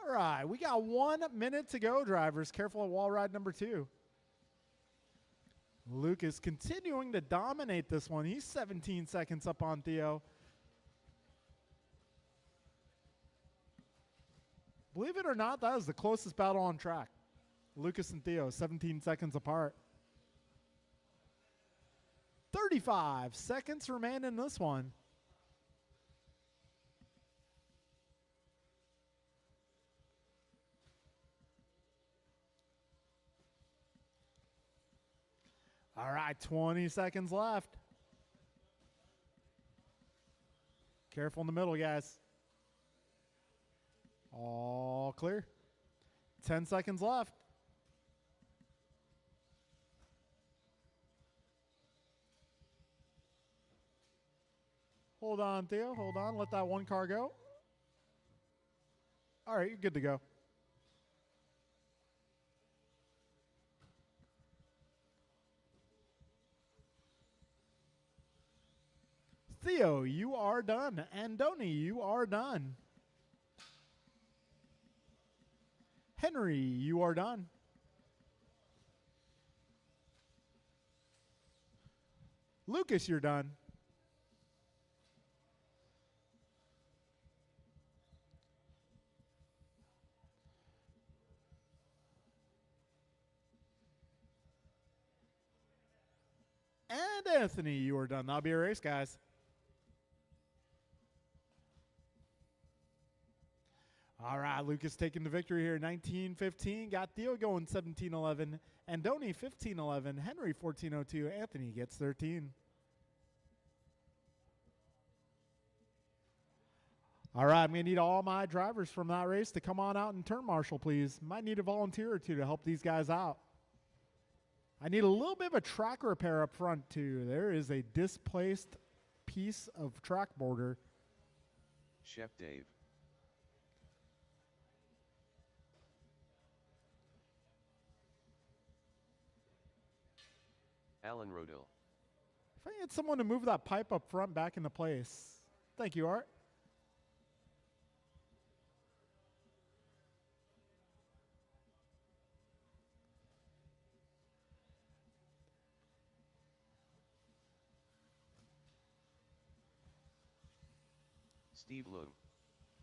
All right, we got 1 minute to go, drivers. Careful at wall ride number 2. Lucas continuing to dominate this one. He's 17 seconds up on Theo. Believe it or not, that is the closest battle on track. Lucas and Theo, 17 seconds apart. 35 seconds remain in this one. All right, 20 seconds left. Careful in the middle, guys. All clear. 10 seconds left. Hold on, Theo. Hold on. Let that one car go. All right, you're good to go. Theo, you are done. Andoni, you are done. Henry, you are done. Lucas, you're done. And Anthony, you are done. That'll be a race, guys. All right, Lucas taking the victory here. 19:15. Got Theo going 17:11. Andoni 15:11. Henry 14:02. Anthony gets 13. All right, I'm going to need all my drivers from that race to come on out and turn marshal, please. Might need a volunteer or two to help these guys out. I need a little bit of a track repair up front, too. There is a displaced piece of track border. Chef Dave. Alan Rodil. If I had someone to move that pipe up front back into place. Thank you, Art. Steve Loom.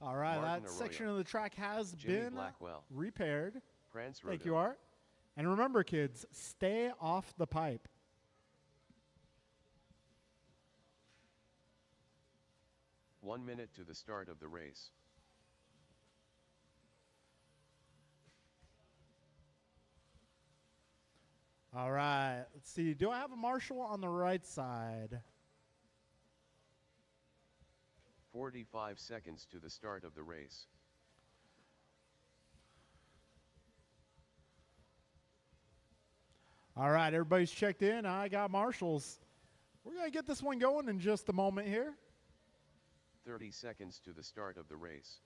All right, Martin that Arroyo. section of the track has Jimmy been Blackwell. repaired. Prance Thank Rodil. you, Art. And remember, kids, stay off the pipe. 1 minute to the start of the race. All right, let's see. Do I have a marshal on the right side? 45 seconds to the start of the race. All right, everybody's checked in. I got marshals. We're going to get this one going in just a moment here. 30 seconds to the start of the race.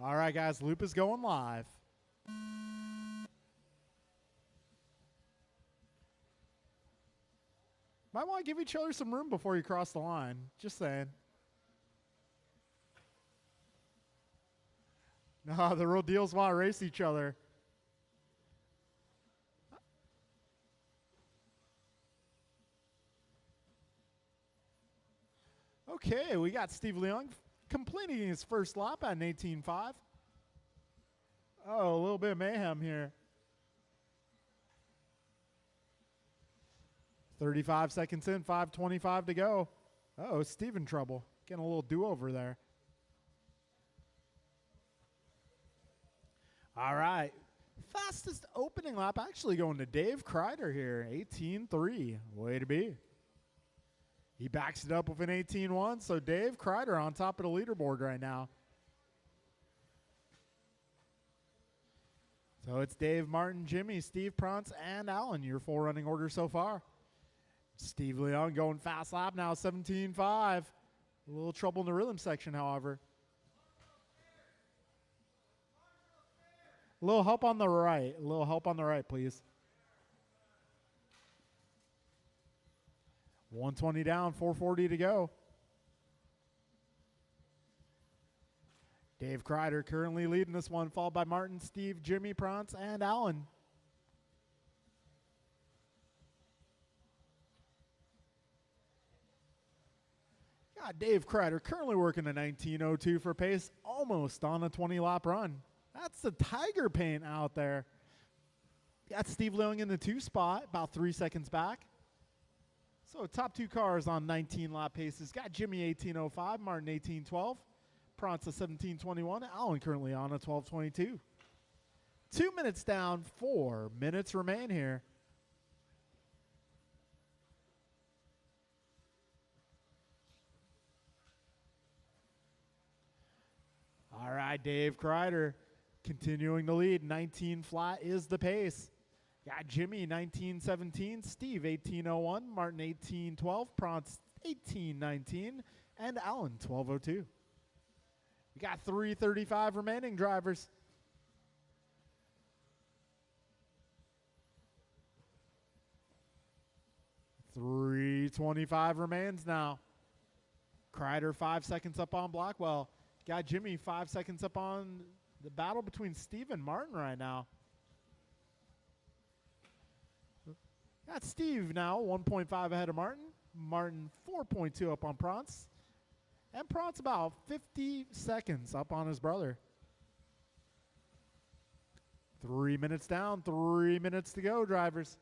All right, guys, loop is going live. Might want to give each other some room before you cross the line. Just saying. No, the real deals want to race each other. Okay, we got Steve Leung completing his first lap at an 18.5. Oh, a little bit of mayhem here. 35 seconds in, 5:25 to go. Uh-oh, Steve in trouble. Getting a little do-over there. All right. Fastest opening lap actually going to Dave Kreider here, 18.3. Way to be. He backs it up with an 18.1, so Dave Kreider on top of the leaderboard right now. So it's Dave, Martin, Jimmy, Steve, Prance, and Alan, your full running order so far. Steve Leung going fast lap now, 17.5. A little trouble in the rhythm section, however. A little help on the right. A little help on the right, please. 120 down, 440 to go. Dave Kreider currently leading this one, followed by Martin, Steve, Jimmy, Prance, and Alan. Got Dave Kreider currently working a 19.02 for pace, almost on a 20-lap run. That's the tiger paint out there. Got Steve Leung in the 2 spot, about 3 seconds back. So top 2 cars on 19-lap paces. Got Jimmy 18.05, Martin 18.12, Prance a 17.21, Alan currently on a 12.22. 2 minutes down, 4 minutes remain here. All right, Dave Kreider continuing the lead. 19 flat is the pace. Got Jimmy 19.17, Steve 18.01, Martin 18.12, Prance 18.19, and Alan 12.02. We got 3:35 remaining drivers. $3:25 remains now. Kreider 5 seconds up on Blackwell. Got Jimmy 5 seconds up on the battle between Steve and Martin right now. Got Steve now 1.5 ahead of Martin. Martin 4.2 up on Prance. And Prance about 50 seconds up on his brother. 3 minutes down, 3 minutes to go, drivers.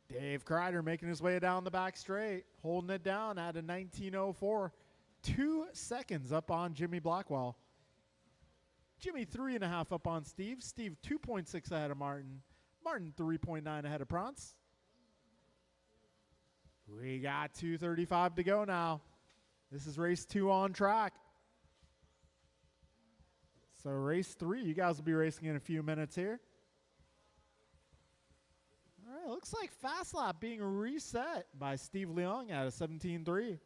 Dave Kreider making his way down the back straight, holding it down at a 19.04. 2 seconds up on Jimmy Blackwell. Jimmy 3.5 up on Steve. Steve 2.6 ahead of Martin. Martin 3.9 ahead of Prance. We got 2:35 to go now. This is race 2 on track. So race 3, you guys will be racing in a few minutes here. All right, looks like fast lap being reset by Steve Leung at a 17.3.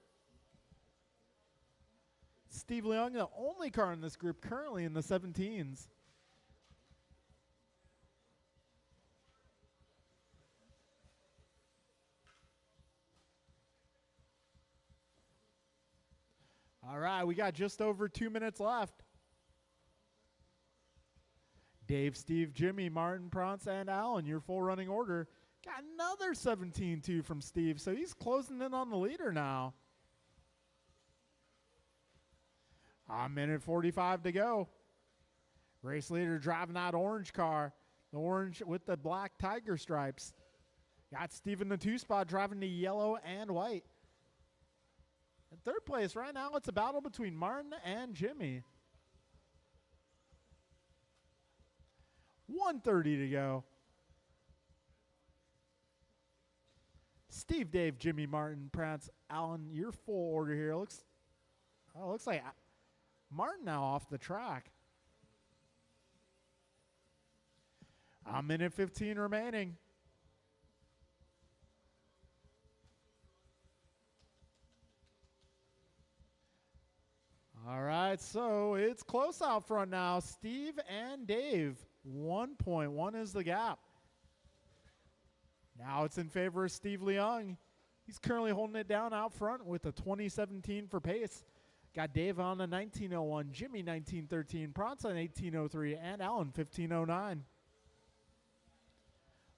Steve Leung, the only car in this group currently in the 17s. All right, we got just over 2 minutes left. Dave, Steve, Jimmy, Martin, Prance, and Alan, your full running order. Got another 17.2 from Steve, so he's closing in on the leader now. A minute 45 to go. Race leader driving that orange car. The orange with the black tiger stripes. Got Steve in the 2 spot driving the yellow and white. In third place right now, it's a battle between Martin and Jimmy. 1:30 to go. Steve, Dave, Jimmy, Martin, Prance, Alan, your full order here. Looks like Martin now off the track. A minute 15 remaining. All right, so it's close out front now. Steve and Dave, 1.1 is the gap. Now it's in favor of Steve Leung. He's currently holding it down out front with a 2017 for pace. Got Dave on a 1901, Jimmy 1913, Prance on 1803, and Alan 1509.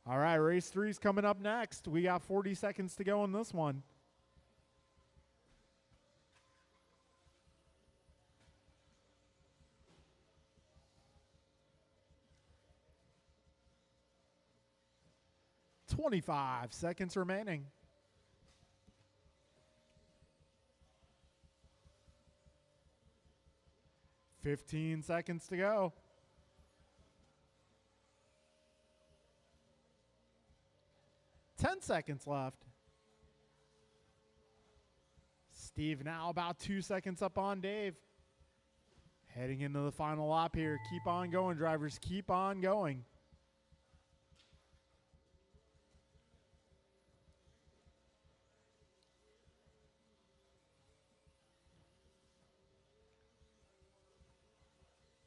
All right, race 3 is coming up next. We got 40 seconds to go in this one. $25 seconds remaining. $15 seconds to go. $10 seconds left. Steve now about 2 seconds up on Dave. Heading into the final lap here. Keep on going, drivers. Keep on going.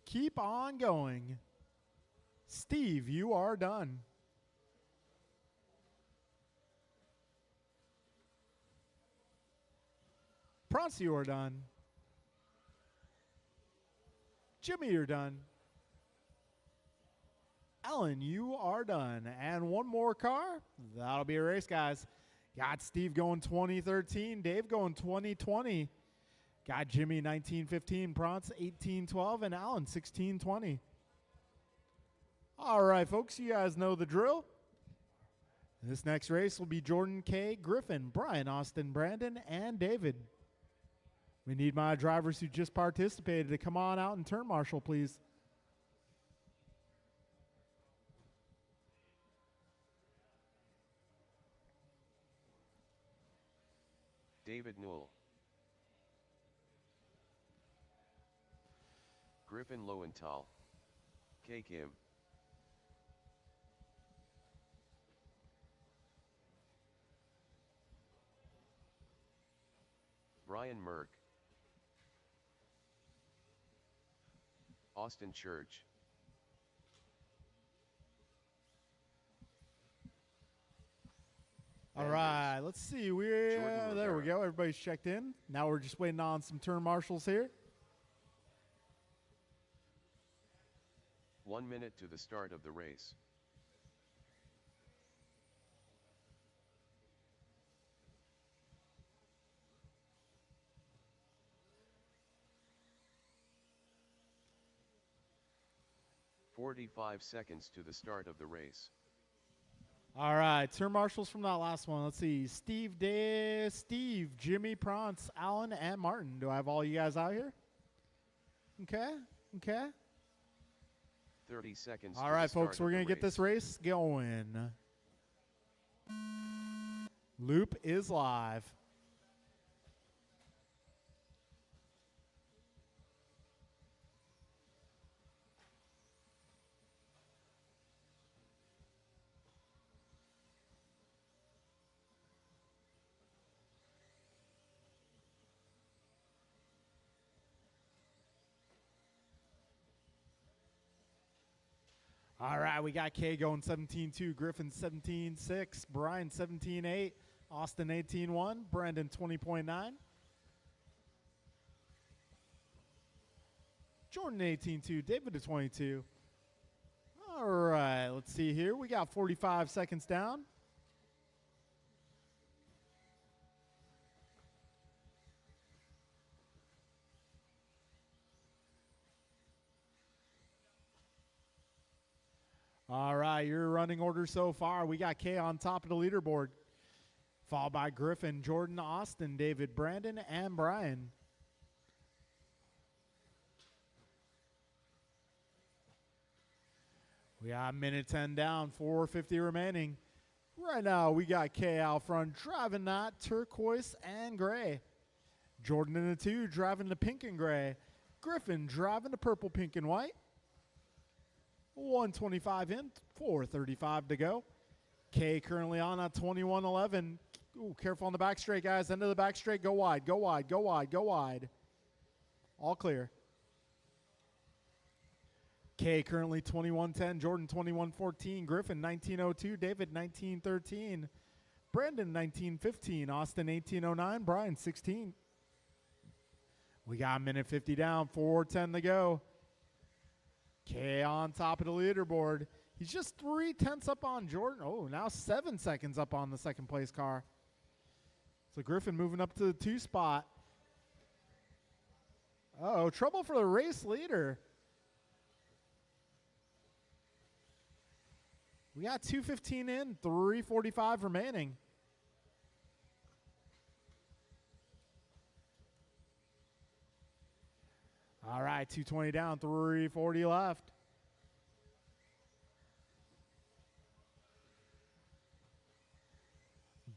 Keep on going. Steve, you are done. Prance, you are done. Jimmy, you're done. Alan, you are done. And one more car. That'll be a race, guys. Got Steve going 2013. Dave going 2020. Got Jimmy 1915, Prance 1812, and Alan 1620. All right, folks, you guys know the drill. This next race will be Jordan K., Griffin, Brian, Austin, Brandon, and David. We need my drivers who just participated to come on out and turn marshal, please. David Newell, Griffin Lowenthal, K. Kim, Brian Merck, Austin Church, All right, let's see. There we go. Everybody's checked in. Now we're just waiting on some turn marshals here. 1 minute to the start of the race. "45 seconds to the start of the race. All right, turn marshals from that last one. Let's see. Steve, Jimmy, Prance, Alan, and Martin. Do I have all you guys out here? Okay. 30 seconds. All right, folks, we're going to get this race going. Loop is live. All right, we got K going 17-2, Griffin 17-6, Brian 17-8, Austin 18-1, Brandon 20.9, Jordan 18-2, David to 22. All right, let's see here. We got 45 seconds down. All right, your running order so far. We got K on top of the leaderboard. Followed by Griffin, Jordan, Austin, David, Brandon, and Brian. We got minute 10 down, 4:50 remaining. Right now, we got K out front, driving that turquoise and gray. Jordan in the 2, driving the pink and gray. Griffin driving the purple, pink, and white. 125 in, 4:35 to go. K currently on at 21-11. Ooh, careful on the back straight, guys. End of the back straight. Go wide, go wide, go wide, go wide. All clear. K currently 21-10. Jordan 21-14. Griffin 19-02. David 19-13. Brandon 19-15. Austin 18-09. Brian 16. We got a minute 50 down. 4:10 to go. K on top of the leaderboard. He's just 3/10 up on Jordan. Oh, now 7 seconds up on the second place car. So Griffin moving up to the 2 spot. Uh-oh, trouble for the race leader. We got 2:15 in, 3:45 remaining. All right, 2:20 down, 3:40 left.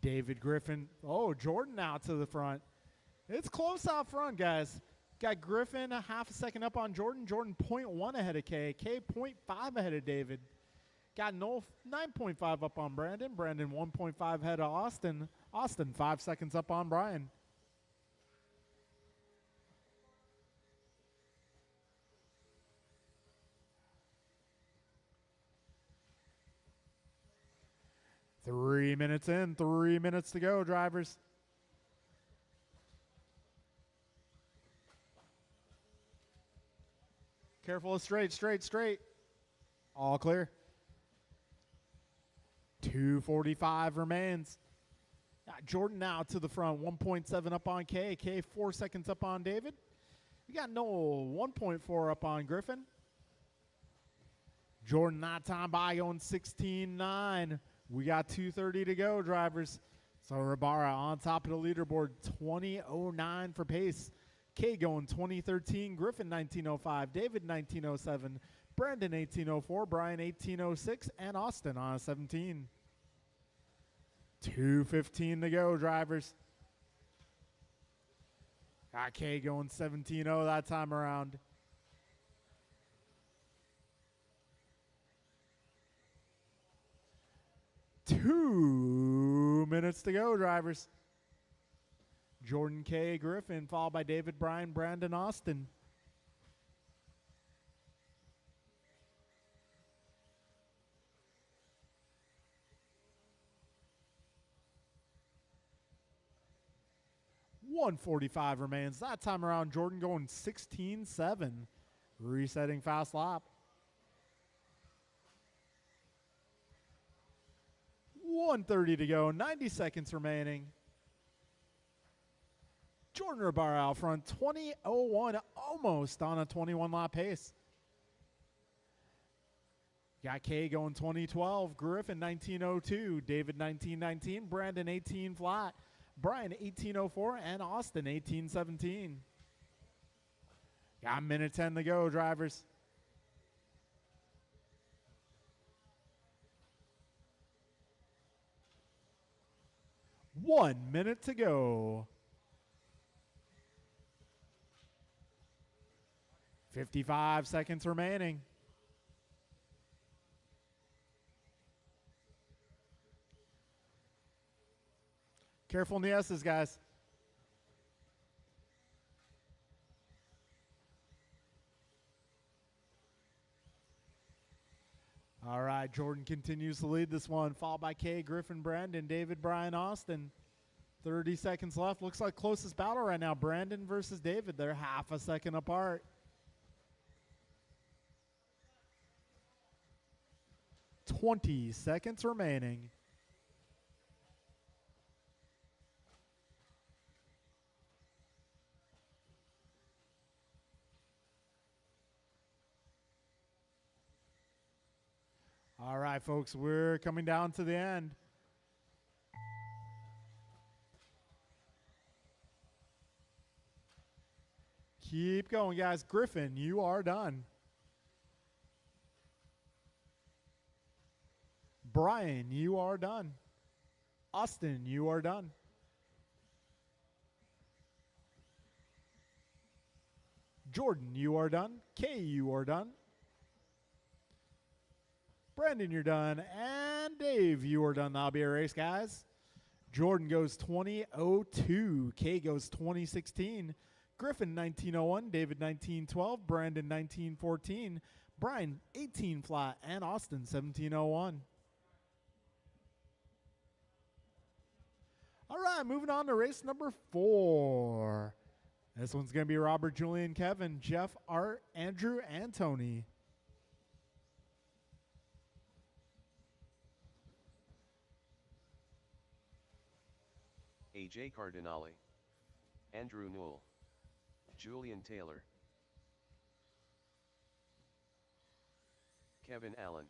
David Griffin. Oh, Jordan out to the front. It's close out front, guys. Got Griffin a half a second up on Jordan. Jordan 0.1 ahead of K. K 0.5 ahead of David. Got Noel 9.5 up on Brandon. Brandon 1.5 ahead of Austin. Austin 5 seconds up on Brian. Three minutes in, 3 minutes to go, drivers. Careful of straight, straight, straight. All clear. 2:45 remains. Got Jordan now to the front, 1.7 up on K. K 4 seconds up on David. We got Noel 1.4 up on Griffin. Jordan that time by going 16-9. We got 2:30 to go, drivers. So Rabara on top of the leaderboard, 20:09 for pace. K going 20:13, Griffin 19:05, David 19:07, Brandon 18:04, Brian 18:06, and Austin on a 17. 2:15 to go, drivers. Got K going 17:0 that time around. Two minutes to go, drivers. Jordan, K, Griffin, followed by David, Brian, Brandon, Austin. $1:45 remains. That time around, Jordan going 16-7. Resetting fast lap. 1:30 to go, 90 seconds remaining. Jordan Rabara out front, 20:01, almost on a 21-lap pace. Got K going 20:12, Griffin 19:02, David 19:19, Brandon 18 flat, Brian 18:04, and Austin 18:17. Got a minute 10 to go, drivers. One minute to go. 55 seconds remaining. Careful in the S's, guys. All right, Jordan continues to lead this one, followed by K, Griffin, Brandon, David, Brian, Austin. 30 seconds left. Looks like closest battle right now, Brandon versus David. They're half a second apart. 20 seconds remaining. All right, folks, we're coming down to the end. Keep going, guys. Griffin, you are done. Brian, you are done. Austin, you are done. Jordan, you are done. Kay, you are done. Brandon, you're done. And Dave, you are done. That'll be a race, guys. Jordan goes 2002. Kay goes 2016. Griffin 1901. David 1912. Brandon 1914. Brian 18 flat. And Austin 1701. All right, moving on to race number 4. This one's going to be Robert, Julian, Kevin, Jeff, Art, Andrew, and Tony. AJ Cardinale, Andrew Newell, Julian Taylor, Kevin Allen,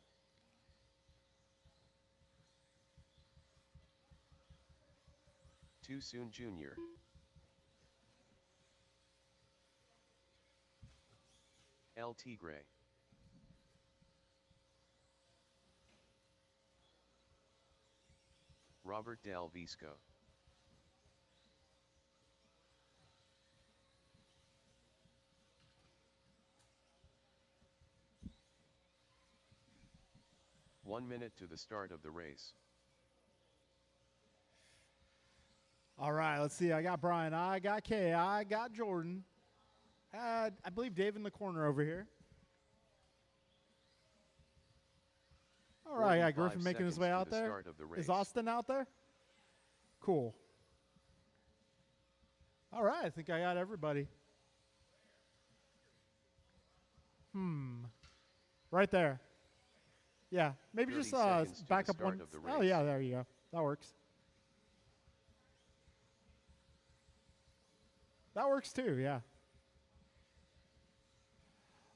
Too Soon Jr., El Tigre, Robert Del Visco, One minute to the start of the race. All right, let's see. I got Brian. I got Kay. I got Jordan. I believe Dave in the corner over here. All right, I got Griffin making his way out there. Is Austin out there? Cool. All right, I think I got everybody. Right there. Yeah, maybe just back up one. Oh, yeah, there you go. That works. That works too, yeah.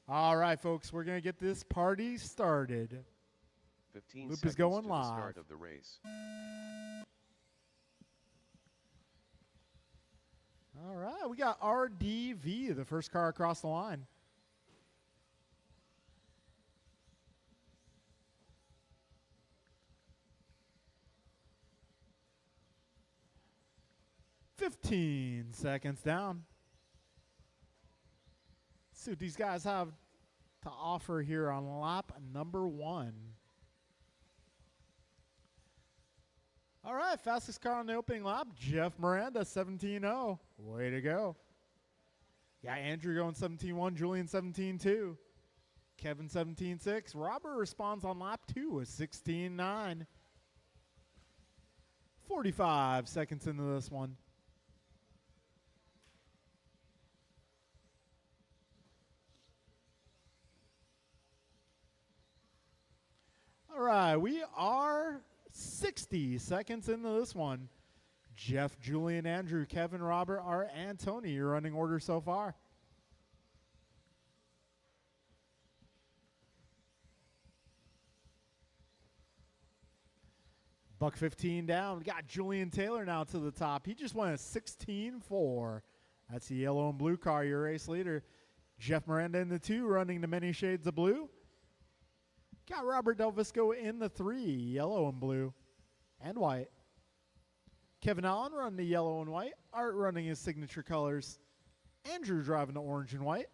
All right, folks, we're going to get this party started. 15 Loop seconds is going to live. The start of the race. All right, we got RDV, the first car across the line. "15 seconds down." Let's see what these guys have to offer here on lap number 1. All right, fastest car on the opening lap, Jeff Miranda, 17.0. Way to go. Got Andrew going 17.1, Julian 17.2, Kevin 17.6. Robert responds on lap 2 with 16.9. 45 seconds into this one. All right, we are 60 seconds into this one. Jeff, Julian, Andrew, Kevin, Robert, Art, and Tony, your running order so far. Buck 15 down. We got Julian Taylor now to the top. He just went a 16.4. That's the yellow and blue car, your race leader. Jeff Miranda in the 2, running the many shades of blue. Got Robert Del Visco in the 3, yellow and blue and white. Kevin Allen running the yellow and white. Art running his signature colors. Andrew driving the orange and white.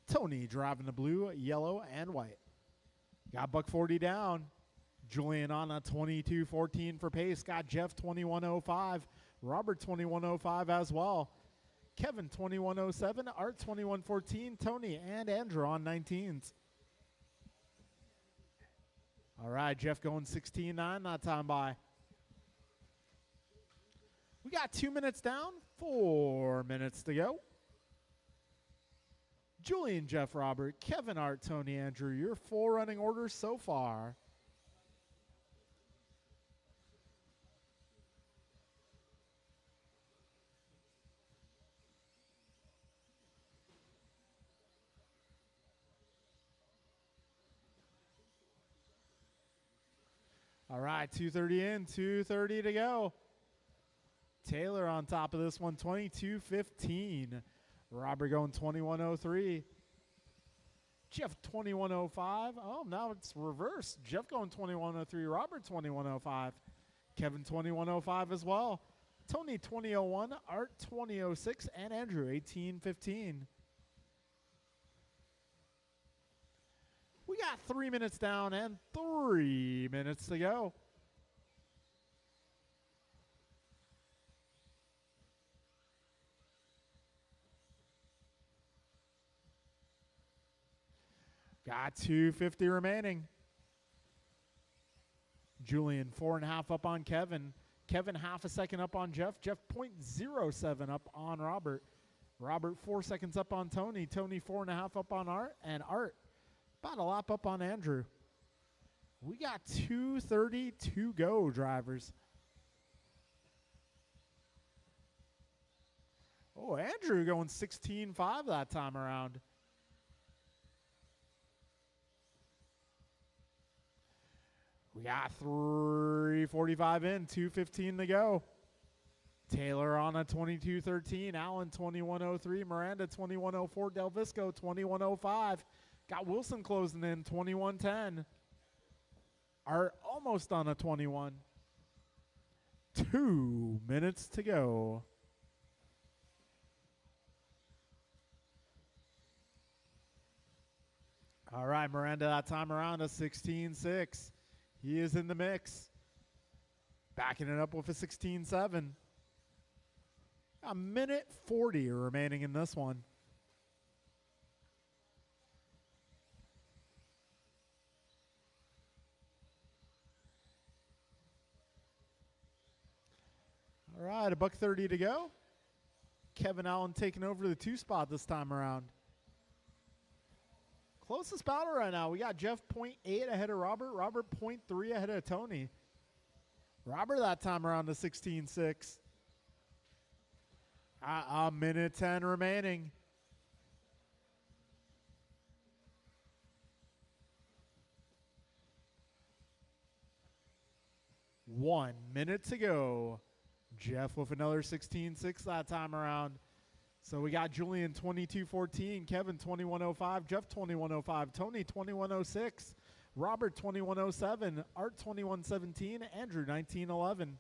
Tony driving the blue, yellow, and white. Got Buck 40 down. Julian on a 22.14 for pace. Got Jeff 21.05. Robert 21.05 as well. Kevin 21.07. Art 21.14. Tony and Andrew on 19s. All right, Jeff going 16.9, not time by. We got 2 minutes down, 4 minutes to go. Julian, Jeff, Robert, Kevin, Art, Tony, Andrew, your 4 running orders so far. All right, 2:30 in, 2:30 to go. Taylor on top of this one, 22.15. Robert going 2103. Jeff 2105. Oh, now it's reversed. Jeff going 2103. Robert 2105. Kevin 2105 as well. Tony 2001. Art 2006. And Andrew 1815. We got 3 minutes down and 3 minutes to go. Got 250 remaining. Julian 4.5 up on Kevin. Kevin half a second up on Jeff. Jeff 0.07 up on Robert. Robert 4 seconds up on Tony. Tony 4.5 up on Art. And Art about a lap up on Andrew. We got 2:30 to go, drivers. Oh, Andrew going 16.5 that time around. We got 3:45 in, 2:15 to go. Taylor on a 22:13, Allen 21:03, Miranda 21:04, Del Visco 21:05. Got Wilson closing in 21:10. Art almost on a 21. 2 minutes to go. All right, Miranda that time around a 16.6. He is in the mix. Backing it up with a 16.7. A minute 40 remaining in this one. All right, $1:30 to go. Kevin Allen taking over the 2 spot this time around. Closest battle right now. We got Jeff 0.8 ahead of Robert. Robert 0.3 ahead of Tony. Robert that time around to 16.6. A minute 10 remaining. One minute to go. Jeff with another 16.6 that time around. So we got Julian 22:14, Kevin 21:05, Jeff 21:05, Tony 21:06, Robert 21:07, Art 21:17, Andrew 19:11.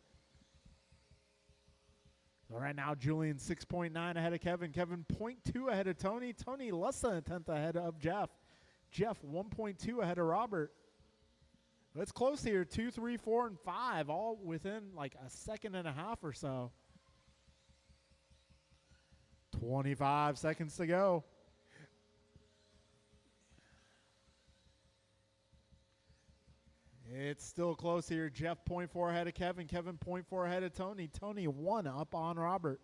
So right now Julian 6.9 ahead of Kevin, Kevin 0.2 ahead of Tony, Tony less than a tenth ahead of Jeff, Jeff 1.2 ahead of Robert. It's close here, 2, 3, 4, and 5, all within like a second and a half or so. 25 seconds to go. It's still close here. Jeff 0.4 ahead of Kevin. Kevin 0.4 ahead of Tony. Tony 1 up on Robert.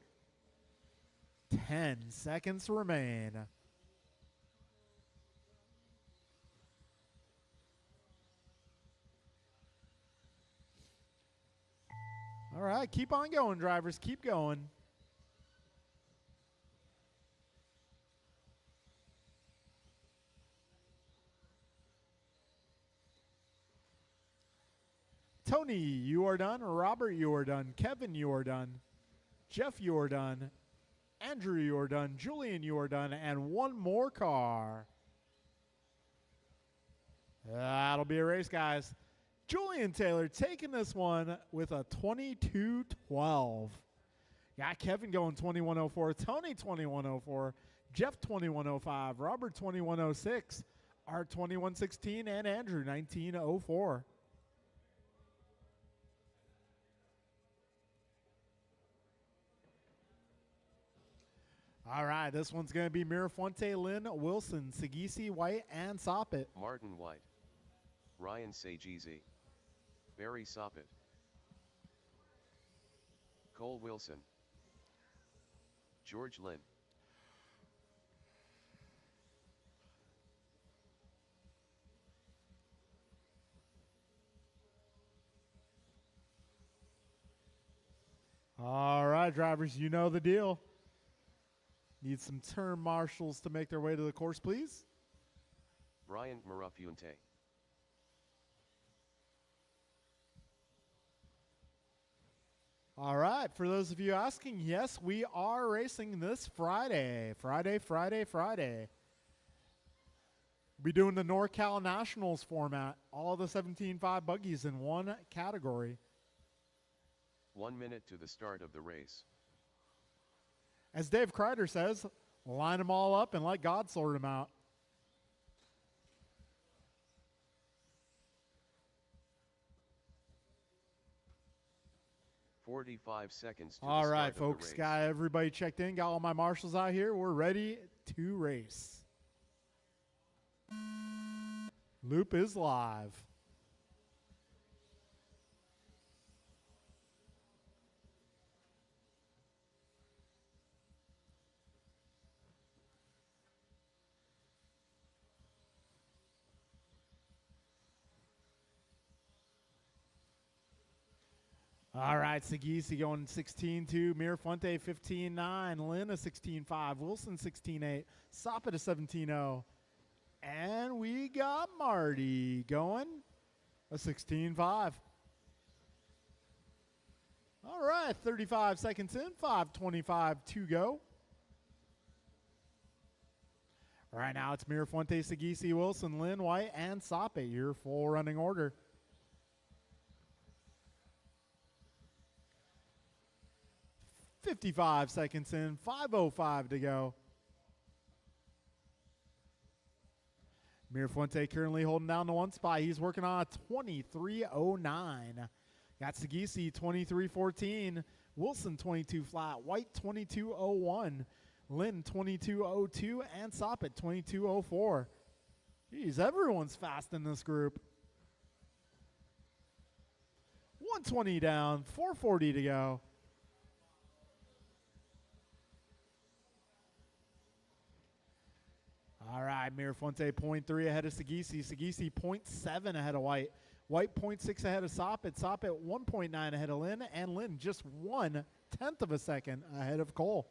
10 seconds remain. All right, keep on going, drivers. Keep going. Tony, you are done. Robert, you are done. Kevin, you are done. Jeff, you are done. Andrew, you are done. Julian, you are done. And one more car. That'll be a race, guys. Julian Taylor taking this one with a 22:12. Got Kevin going 21:04. Tony 21:04. Jeff 21:05. Robert 21:06. Art 21:16. And Andrew 19:04. All right, this one's going to be Mirafuente, Lynn, Wilson, Sagisi, White, and Soppet. Martin White. Ryan Sagisi. Barry Soppet. Cole Wilson. George Lynn. All right, drivers, you know the deal. Need some turn marshals to make their way to the course, please. Brian Mirafuente. All right, for those of you asking, yes, we are racing this Friday. Friday. We'll be doing the NorCal Nationals format, all the 17.5 buggies in one category. 1 minute to the start of the race. As Dave Kreider says, line them all up and let God sort them out. "45 seconds to All the right, start folks, of the race. got everybody checked in, got all my marshals out here. We're ready to race. Loop is live. All right, Sagisi going 16-2, Mirafonte 15-9, Lynn a 16-5, Wilson 16-8, Soppet a 17-0, and we got Marty going a 16-5. All right, 35 seconds in, 5:25 to go. Right now it's Mirafonte, Sagisi, Wilson, Lynn, White, and Soppet, your full running order. 55 seconds in, 5:05 to go. Mirafonte currently holding down the one spot. He's working on a 23:09. Got Sagisi 23:14, Wilson 22 flat, White 22:01, Lynn 22:02, and Soppet 22:04. Geez, everyone's fast in this group. 120 down, 4:40 to go. All right, Mirafonte 0.3 ahead of Sagisi. Sagisi 0.7 ahead of White. White 0.6 ahead of Soppet. Soppet 1.9 ahead of Lynn. And Lynn just 1/10 of a second ahead of Cole.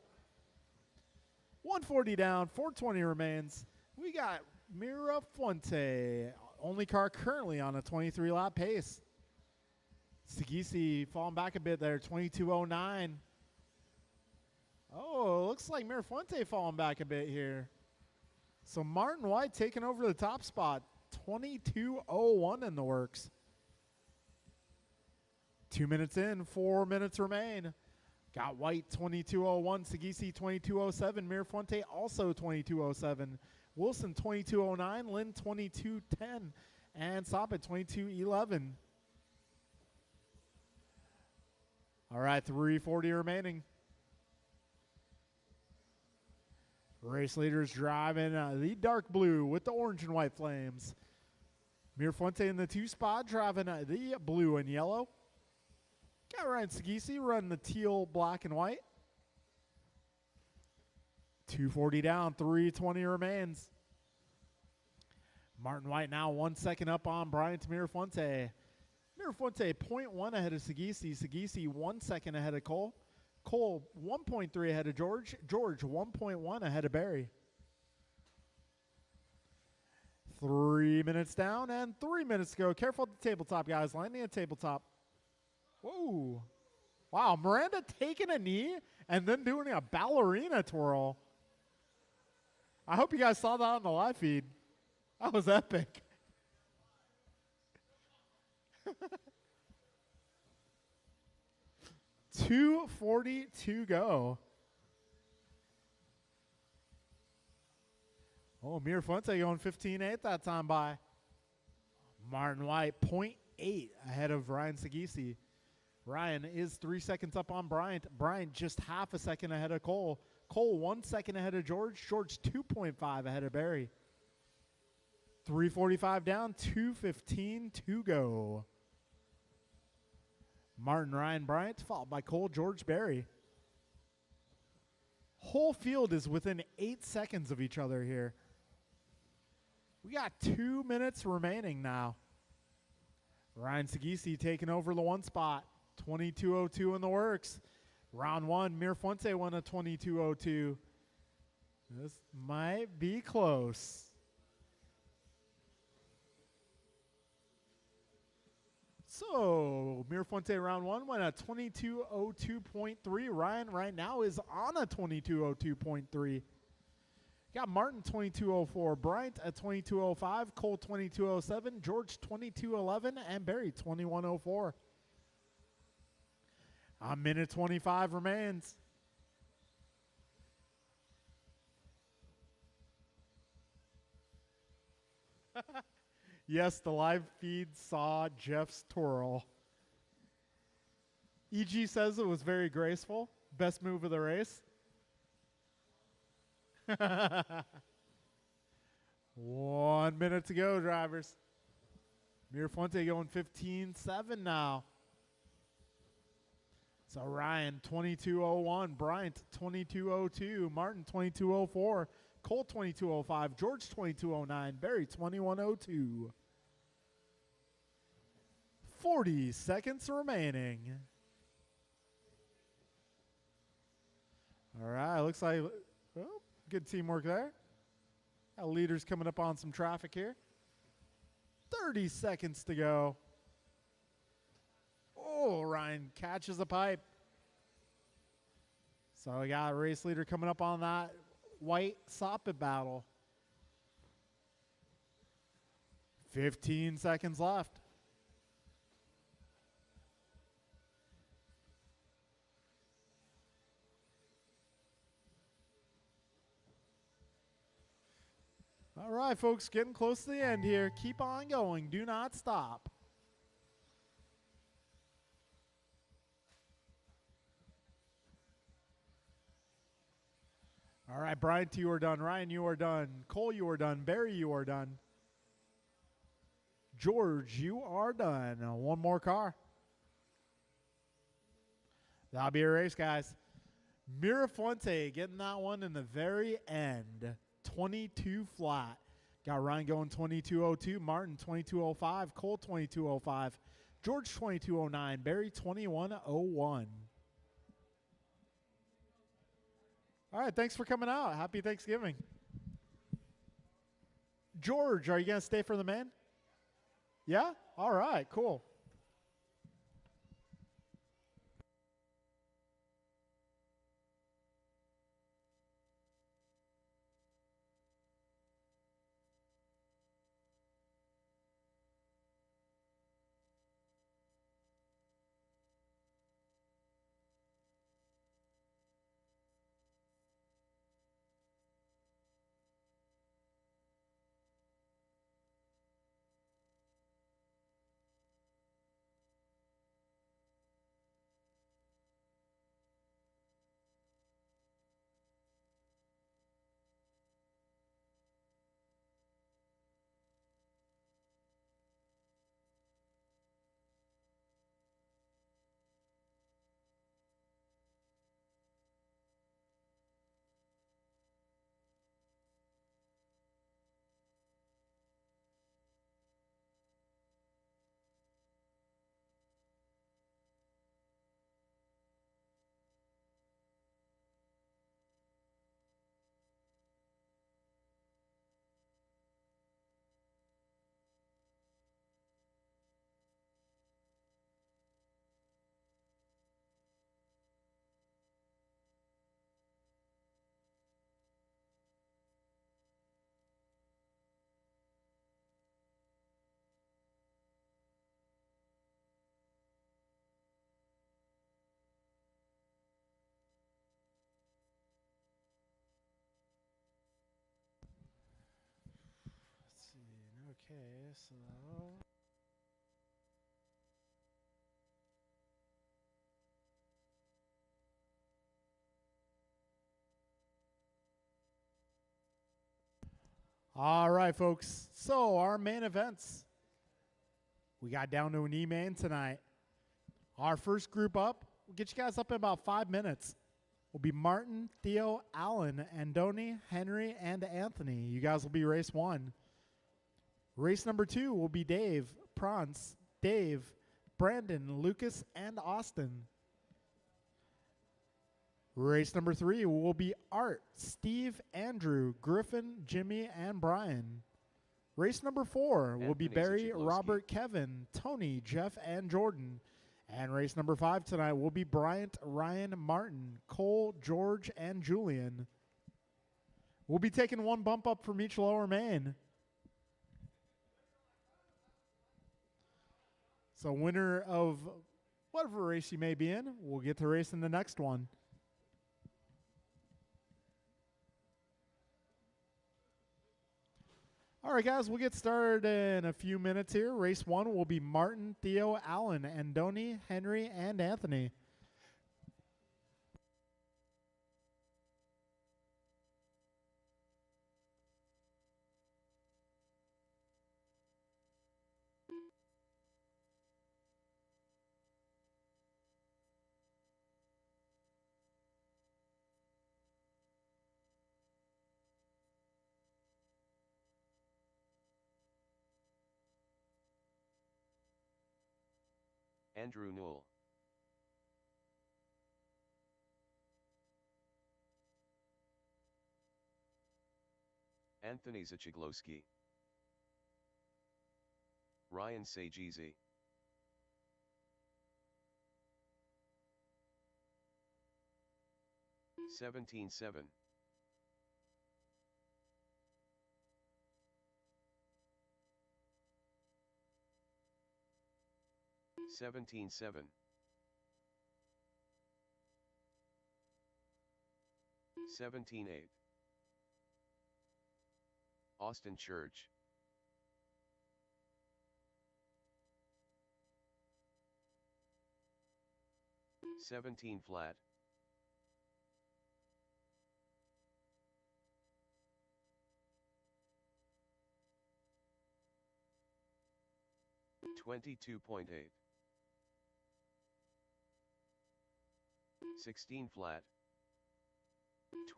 140 down, 420 remains. We got Mirafonte, only car currently on a 23-lap pace. Sagisi falling back a bit there, 22:09. Oh, looks like Mirafonte falling back a bit here. So Martin White taking over the top spot, 22:01 in the works. 2 minutes in, 4 minutes remain. Got White 22:01, Sagisi 22:07, Mirafonte also 22:07, Wilson 22:09, Lynn 22:10, and Soppet 22:11. All right, 3:40 remaining. Race leaders driving the dark blue with the orange and white flames. Mirafonte in the 2 spot driving the blue and yellow. Got Ryan Sagisi running the teal, black, and white. 240 down, 320 remains. Martin White now 1 second up on Bryant Mirafonte. Mirafonte 0.1 ahead of Sagisi. Sagisi 1 second ahead of Cole. Cole 1.3 ahead of George. George 1.1 ahead of Barry. 3 minutes down and 3 minutes to go. Careful at the tabletop, guys. Landing at tabletop. Whoa. Wow, Miranda taking a knee and then doing a ballerina twirl. I hope you guys saw that on the live feed. That was epic. 2:40 to go. Oh, Mirafonte going 15:8 that time by. Martin White 0.8 ahead of Ryan Sagisi. Ryan is 3 seconds up on Bryant. Bryant just half a second ahead of Cole. Cole 1 second ahead of George. George 2.5 ahead of Barry. 3:45 down, 2:15 to go. Martin, Ryan, Bryant, followed by Cole, George, Barry. Whole field is within 8 seconds of each other here. We got 2 minutes remaining now. Ryan Sagisi taking over the 1 spot. 22:02 in the works. Round 1, Mirafonte won a 22:02. This might be close. So, Mirafuente round one went at 22:02.3. Ryan right now is on a 22:02.3. Got Martin 22:04, Bryant at 22:05, Cole 22:07, George 22:11, and Barry 21:04. A minute 25 remains. Yes, the live feed saw Jeff's twirl. EG says it was very graceful. Best move of the race. 1 minute to go, drivers. Mirafuente going 15:7 now. So Ryan 22:01, Bryant 22:02, Martin 22:04, Cole 22:05, George 22:09, Barry 21:02. 40 seconds remaining. All right, looks like good teamwork there. Our leader's coming up on some traffic here. 30 seconds to go. Oh, Ryan catches a pipe. So we got a race leader coming up on that white soppet battle. 15 seconds left. All right, folks, getting close to the end here. Keep on going. Do not stop. All right, Bryant, you are done. Ryan, you are done. Cole, you are done. Barry, you are done. George, you are done. One more car. That'll be a race, guys. Mirafuente getting that one in the very end. 22 flat. Got Ryan going 22:02, Martin 22:05, Cole 22:05, George 22:09, Barry 21:01. All right, thanks for coming out. Happy Thanksgiving. George, are you going to stay for the man? Yeah? All right, cool. Let's see. Okay, so all right, folks. So our main events. We got down to an E-main tonight. Our first group up, we'll get you guys up in about 5 minutes. Will be Martin, Theo, Alan, Andoni, Henry, and Anthony. You guys will be race one. Race number 2 will be Dave, Prance, Dave, Brandon, Lucas, and Austin. Race number 3 will be Art, Steve, Andrew, Griffin, Jimmy, and Brian. Race number 4 will be Anthony Barry, Zachiglowski. Robert, Kevin, Tony, Jeff, and Jordan. And race number 5 tonight will be Bryant, Ryan, Martin, Cole, George, and Julian. We'll be taking one bump up from each lower main. So winner of whatever race you may be in, we'll get to race in the next one. All right, guys, we'll get started in a few minutes here. Race 1 will be Martin, Theo, Allen, Andoni, Henry, and Anthony. Andrew Newell. Anthony Zachiglowski. Ryan Sagizi. (17-7). (17-7). 17-8. Austin Church. (17 flat). 22.8. 16 flat.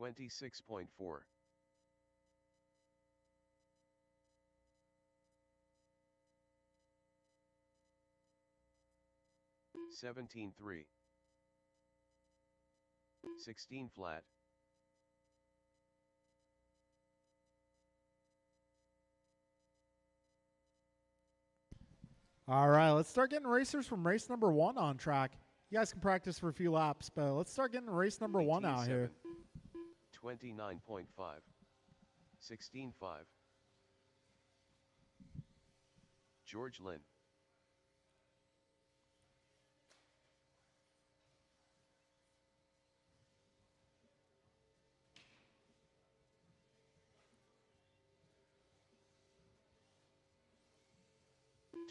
26.4. 17-3. 16 flat. 'All right, let's start getting racers from race number 1 on track. You guys can practice for a few laps, but let's start getting race number 1 out here. 29.5. 16-5. George Lynn.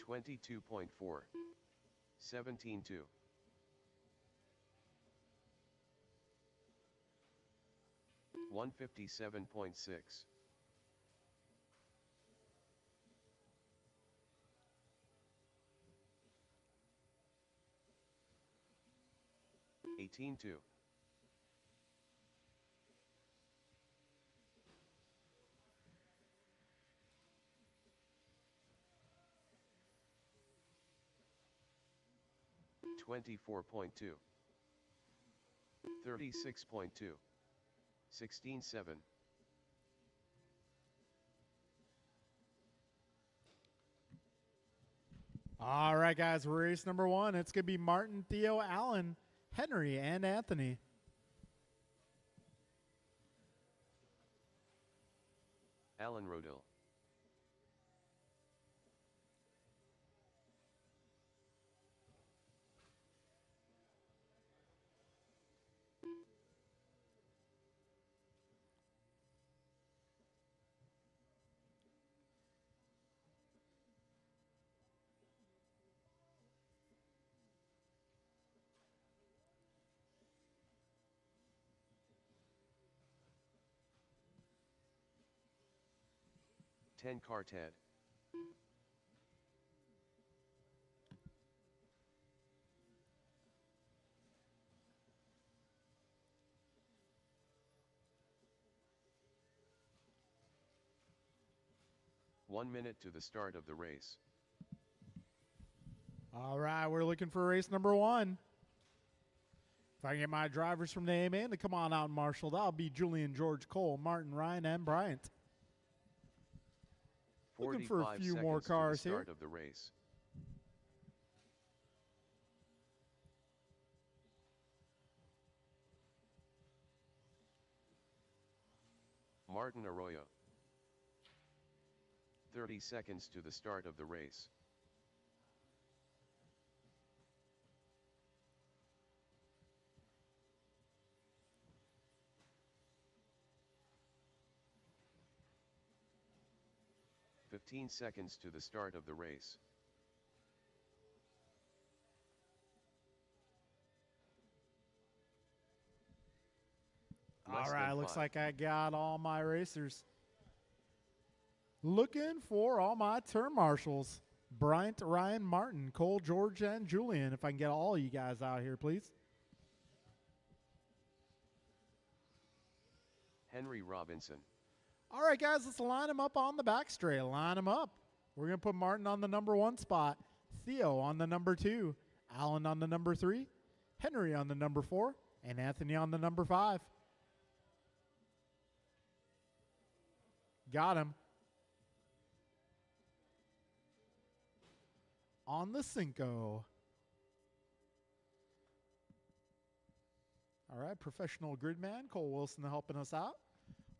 (22.4). 17-2. 157.6. 18-2. 24.2. 36.2. 16-7. All right, guys, race number 1. It's going to be Martin, Theo, Allen, Henry, and Anthony. Alan Rodil. Ten car Ted. One minute to the start of the race. All right, we're looking for race number 1. If I can get my drivers from the A-Main to come on out and marshal, that'll be Julian, George, Cole, Martin, Ryan, and Bryant. Looking for a 45 few seconds more to cars the here. start of the race. Martin Arroyo. 30 seconds to the start of the race. "15 seconds to the start of the race. All right, looks like I got all my racers. Looking for all my turn marshals. Bryant, Ryan, Martin, Cole, George, and Julian. If I can get all you guys out here, please. Henry Robinson. All right, guys, let's line them up on the back straight. Line them up. We're going to put Martin on the number 1 spot, Theo on the number 2, Alan on the number 3, Henry on the number 4, and Anthony on the number 5. Got him. On the Cinco. All right, professional grid man, Cole Wilson helping us out.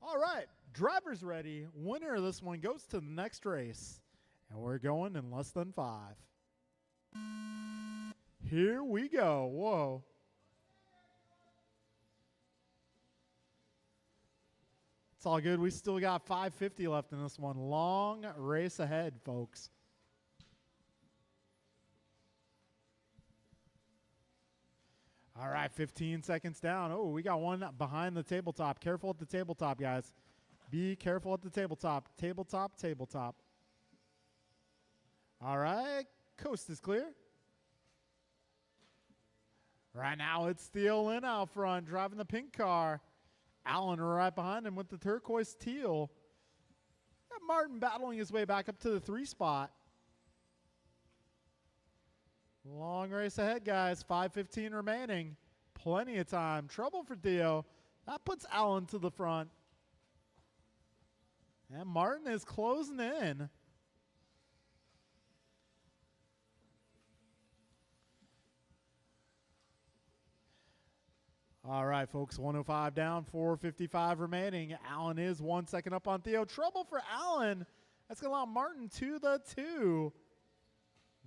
All right, drivers ready. Winner of this one goes to the next race. And we're going in less than 5. Here we go. Whoa. It's all good. We still got 550 left in this one. Long race ahead, folks. All right, 15 seconds down. Oh, we got one behind the tabletop. Careful at the tabletop, guys. Be careful at the tabletop. Tabletop, tabletop. All right, coast is clear. Right now, it's Theo Lynn out front, driving the pink car. Allen right behind him with the turquoise teal. Got Martin battling his way back up to the 3 spot. Long race ahead, guys. 5:15 remaining. Plenty of time. Trouble for Theo. That puts Allen to the front. And Martin is closing in. All right, folks. 105 down, 4:55 remaining. Allen is 1 second up on Theo. Trouble for Allen. That's going to allow Martin to the 2.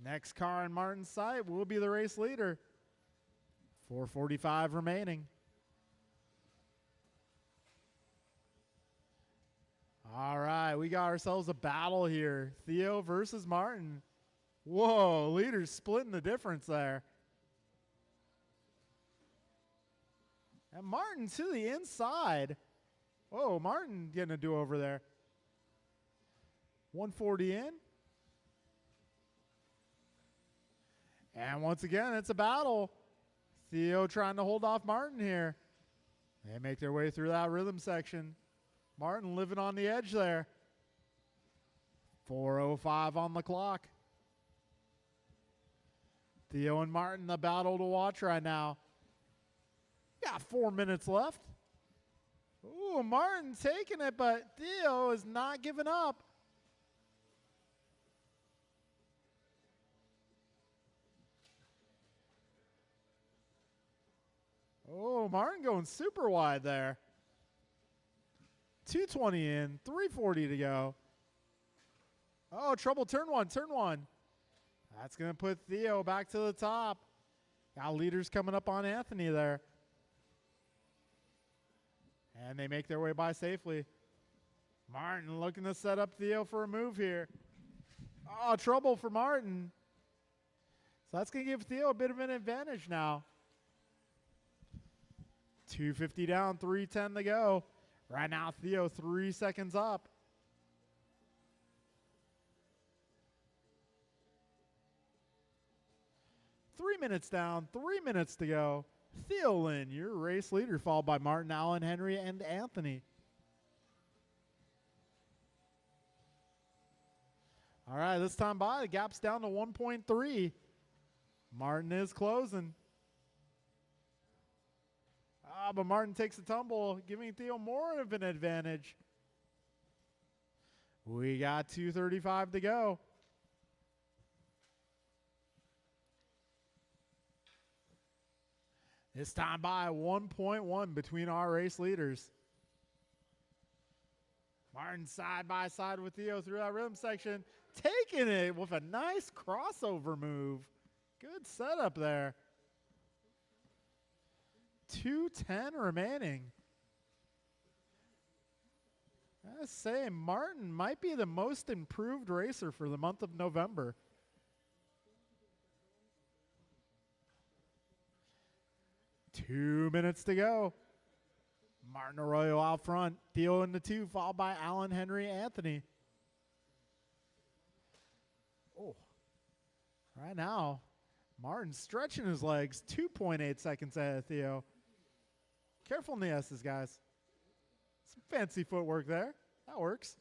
Next car in Martin's sight will be the race leader. 4:45 remaining. All right, we got ourselves a battle here. Theo versus Martin. Whoa, leaders splitting the difference there. And Martin to the inside. Whoa, Martin getting a do-over there. 140 in. And once again, it's a battle. Theo trying to hold off Martin here. They make their way through that rhythm section. Martin living on the edge there. 4:05 on the clock. Theo and Martin, the battle to watch right now. Got 4 minutes left. Ooh, Martin taking it, but Theo is not giving up. Oh, Martin going super wide there. 220 in, 340 to go. Oh, trouble, turn one, turn one. That's going to put Theo back to the top. Got leaders coming up on Anthony there. And they make their way by safely. Martin looking to set up Theo for a move here. Oh, trouble for Martin. So that's going to give Theo a bit of an advantage now. 250 down, 310 to go. Right now, Theo 3 seconds up. Three minutes down, 3 minutes to go. Theo Lynn, your race leader, followed by Martin, Allen, Henry, and Anthony. All right, this time by, the gap's down to 1.3. Martin is closing. But Martin takes a tumble, giving Theo more of an advantage. We got 2:35 to go. This time by 1.1 between our race leaders. Martin side by side with Theo through that rhythm section, taking it with a nice crossover move. Good setup there. 2:10 remaining. I say Martin might be the most improved racer for the month of November. Two minutes to go. Martin Arroyo out front. Theo in the 2, followed by Alan Henry Anthony. Oh, right now, Martin stretching his legs. 2.8 seconds ahead of Theo. Careful in the S's, guys. Some fancy footwork there. That works.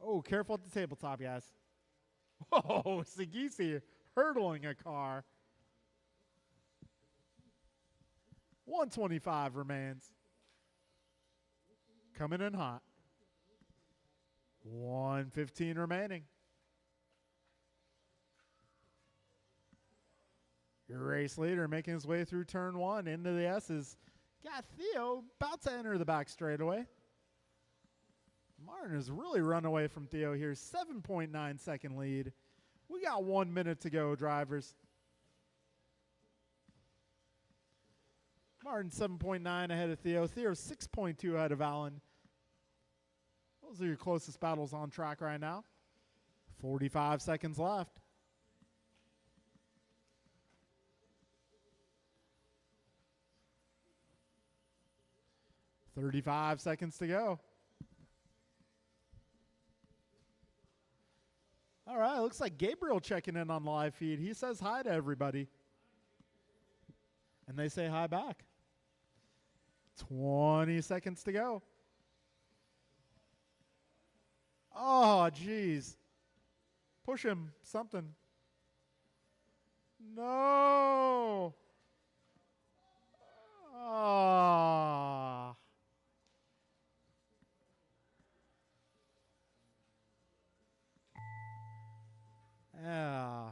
Oh, careful at the tabletop, guys. Oh, Sagisi hurdling a car. 125 remains. Coming in hot. 1:15 remaining. Your race leader making his way through turn 1 into the S's. Got Theo about to enter the back straightaway. Martin has really run away from Theo here. 7.9 second lead. We got 1 minute to go, drivers. Martin 7.9 ahead of Theo. Theo 6.2 ahead of Alan. Those are your closest battles on track right now. 45 seconds left. $35 seconds to go. All right, looks like Gabriel checking in on live feed. He says hi to everybody. And they say hi back. 20 seconds to go. Oh, geez. Push him. Something. No. Ah. Yeah.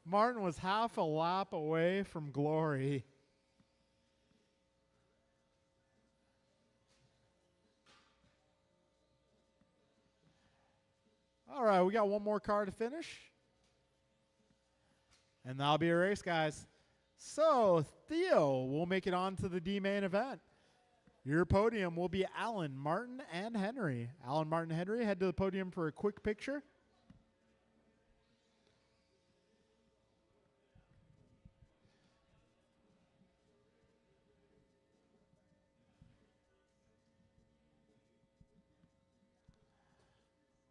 Martin was half a lap away from glory. All right, we got one more car to finish. And that'll be a race, guys. So, Theo will make it on to the D main event. Your podium will be Alan, Martin, and Henry. Alan, Martin, Henry, head to the podium for a quick picture.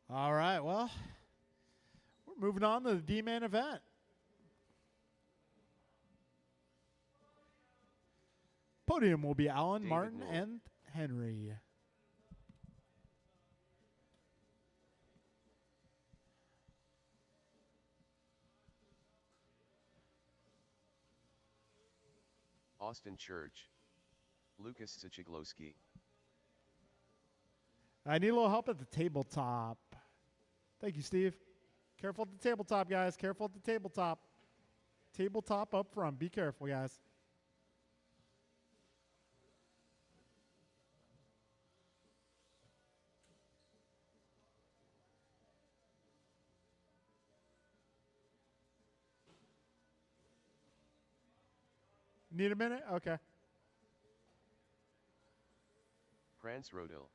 All right, well, we're moving on to the D main event. Podium will be Alan, David Martin, Knoll. and Henry. Austin Church. Lucas Sichiglowski. I need a little help at the tabletop. Thank you, Steve. Careful at the tabletop, guys. Careful at the tabletop. Tabletop up front. Be careful, guys. Need a minute? Okay. Krantz Rodil.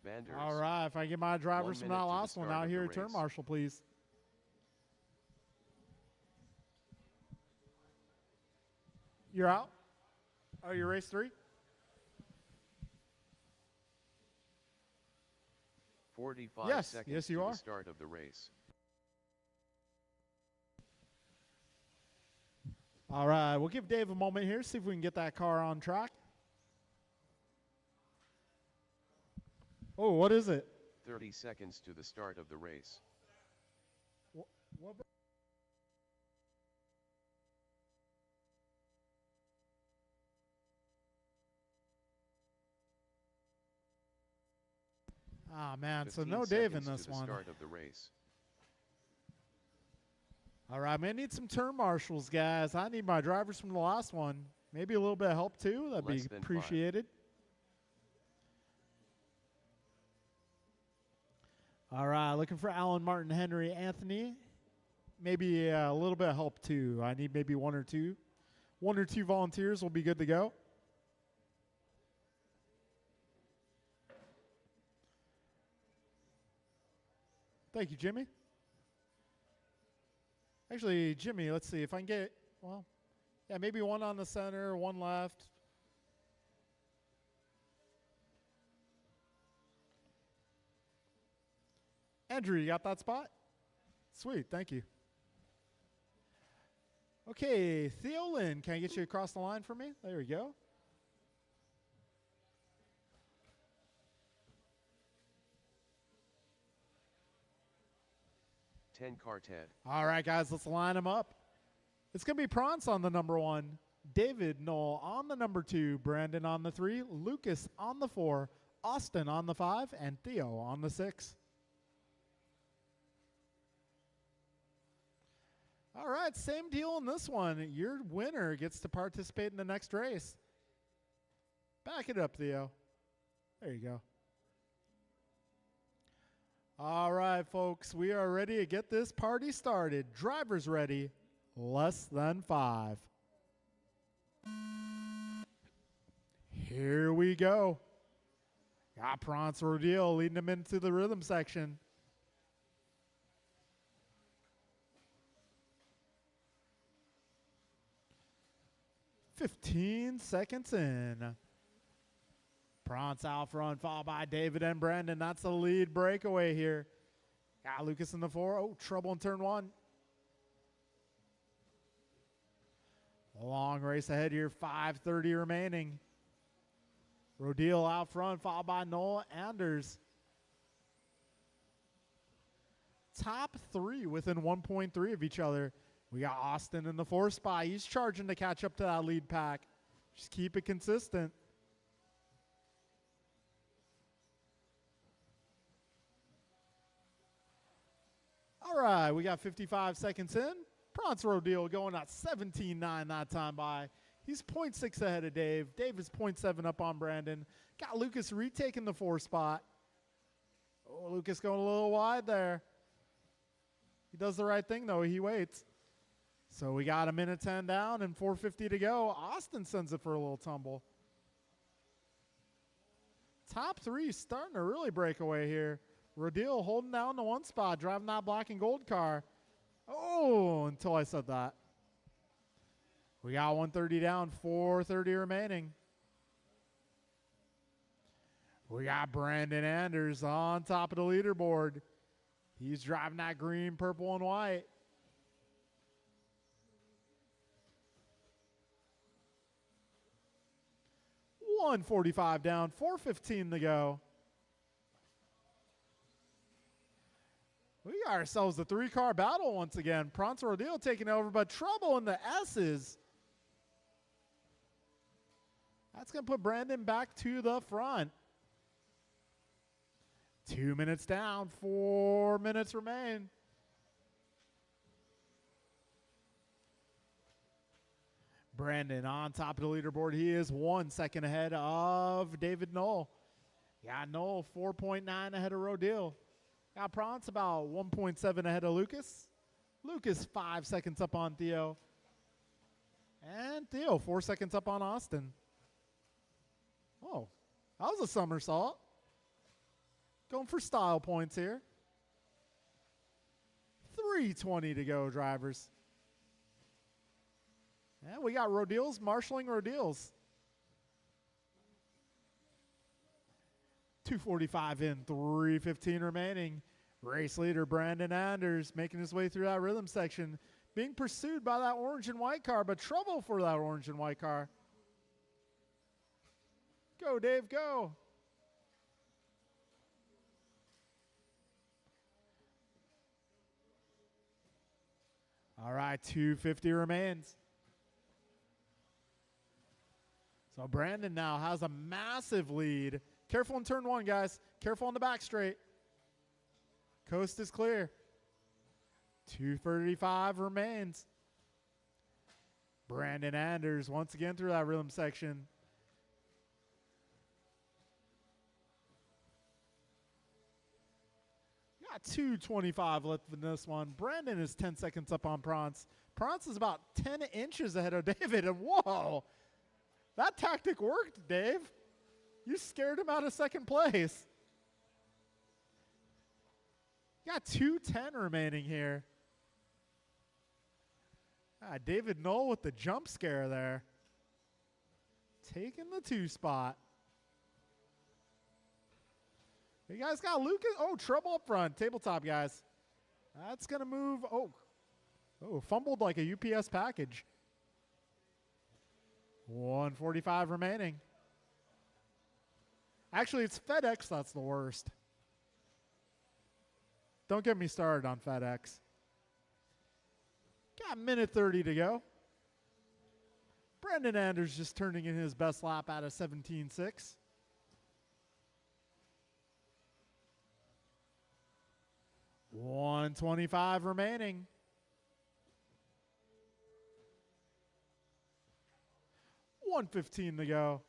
Vanders. All right. If I get my drivers 1 from minute that to the last one start out of the here, turn race. marshal, please. You're out? Oh, you race 3? 45 Yes, seconds yes, you to are. the start of the race. All right. We'll give Dave a moment here, see if we can get that car on track. Oh, what is it? 30 seconds to the start of the race. What? Ah, man, so 15 no Dave in seconds this to the one. start of the race. All right, man, need some turn marshals, guys. I need my drivers from the last one. Maybe a little bit of help, too. That'd Less be than 5. appreciated. All right, looking for Alan, Martin, Henry, Anthony. Maybe a little bit of help, too. I need maybe one or two. One or two volunteers will be good to go. Thank you, Jimmy. Actually, Jimmy, let's see if I can get, well, yeah, maybe one on the center, one left. Andrew, you got that spot? Sweet, thank you. Okay, Theo Lynn, can I get you across the line for me? There we go. car Ted. All right, guys, let's line them up. It's going to be Prance on the number 1, David Knoll on the number 2, Brandon on the 3, Lucas on the 4, Austin on the 5, and Theo on the 6. All right, same deal in this one. Your winner gets to participate in the next race. Back it up, Theo. There you go. All right, folks, we are ready to get this party started. Drivers ready, less than 5. Here we go. Got Prance Rodil leading them into the rhythm section. "15 seconds in. Prance out front, followed by David and Brandon. That's the lead breakaway here. Got Lucas in the 4. Oh, trouble in turn 1. Long race ahead here, 5:30 remaining. Rodil out front, followed by Noah Anders. Top 3 within 1.3 of each other. We got Austin in the 4 spot. He's charging to catch up to that lead pack. Just keep it consistent. All right, we got 55 seconds in. Prance Rodil going at 17.9 that time by. He's 0.6 ahead of Dave. Dave is 0.7 up on Brandon. Got Lucas retaking the 4 spot. Oh, Lucas going a little wide there. He does the right thing, though. He waits. So we got a minute 10 down and 4:50 to go. Austin sends it for a little tumble. Top 3 starting to really break away here. Rodil holding down the 1 spot, driving that black and gold car. Oh, until I said that. We got 130 down, 4:30 remaining. We got Brandon Anders on top of the leaderboard. He's driving that green, purple, and white. $145 down, 4:15 to go. We got ourselves a 3-car battle once again. Prance Rodil taking over, but trouble in the S's. That's going to put Brandon back to the front. 2 minutes down, 4 minutes remain. Brandon on top of the leaderboard. He is 1 second ahead of David Knoll. Yeah, Knoll 4.9 ahead of Rodil. Got Prance about 1.7 ahead of Lucas. Lucas 5 seconds up on Theo. And Theo 4 seconds up on Austin. Oh, that was a somersault. Going for style points here. 3:20 to go, drivers. And we got Rodils marshaling Rodils. 2:45 in, 3:15 remaining. Race leader Brandon Anders making his way through that rhythm section. Being pursued by that orange and white car, but trouble for that orange and white car. Go, Dave, go. All right, 2:50 remains. So Brandon now has a massive lead, Careful in turn 1, guys. Careful on the back straight. Coast is clear. 2:35 remains. Brandon Anders once again through that rhythm section. Got 2:25 left in this one. Brandon is 10 seconds up on Prance. Prance is about 10 inches ahead of David. And whoa, that tactic worked, Dave. You scared him out of second place. Got 2:10 remaining here. David Knoll with the jump scare there. Taking the 2 spot. You guys got Lucas. Oh, trouble up front. Tabletop, guys. That's going to move. Oh, fumbled like a UPS package. 1:45 remaining. Actually, it's FedEx that's the worst. Don't get me started on FedEx. Got a minute 30 to go. Brandon Anders just turning in his best lap out of 17.6. $125 remaining. $115 to go.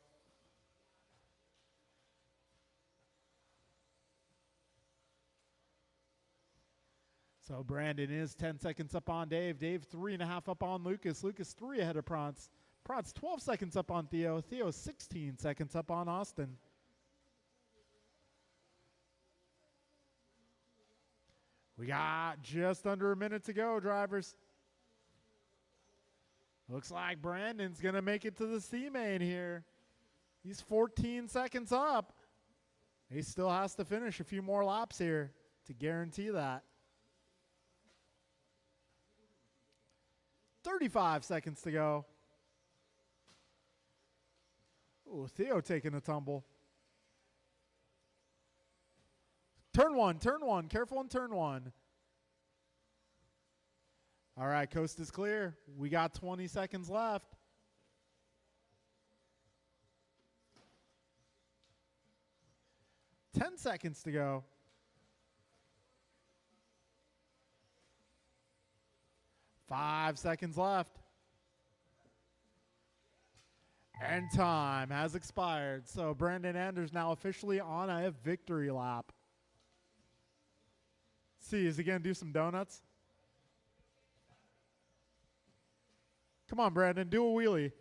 So Brandon is 10 seconds up on Dave. Dave 3.5 up on Lucas. Lucas 3 ahead of Prance. Prance 12 seconds up on Theo. Theo 16 seconds up on Austin. We got just under a minute to go, drivers. Looks like Brandon's going to make it to the C-main here. He's 14 seconds up. He still has to finish a few more laps here to guarantee that. 35 seconds to go. Oh, Theo taking a tumble. Turn one. Careful in turn 1. All right, coast is clear. We got 20 seconds left. Ten seconds to go. Five seconds left. And time has expired. So Brandon Anders now officially on a victory lap. See, is he going to do some donuts? Come on, Brandon, do a wheelie.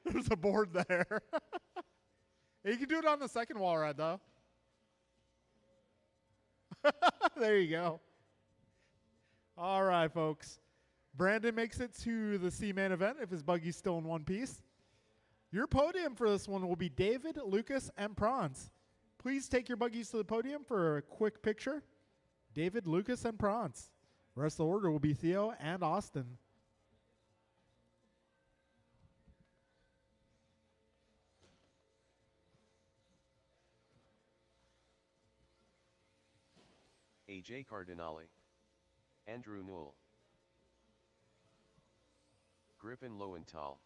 There's a board there. You can do it on the second wall ride, though. There you go. All right, folks. Brandon makes it to the C-main event if his buggy's still in one piece. Your podium for this one will be David, Lucas, and Prance. Please take your buggies to the podium for a quick picture. David, Lucas, and Prance. The rest of the order will be Theo and Austin. AJ Cardinale, Andrew Newell, Griffin Lowenthal,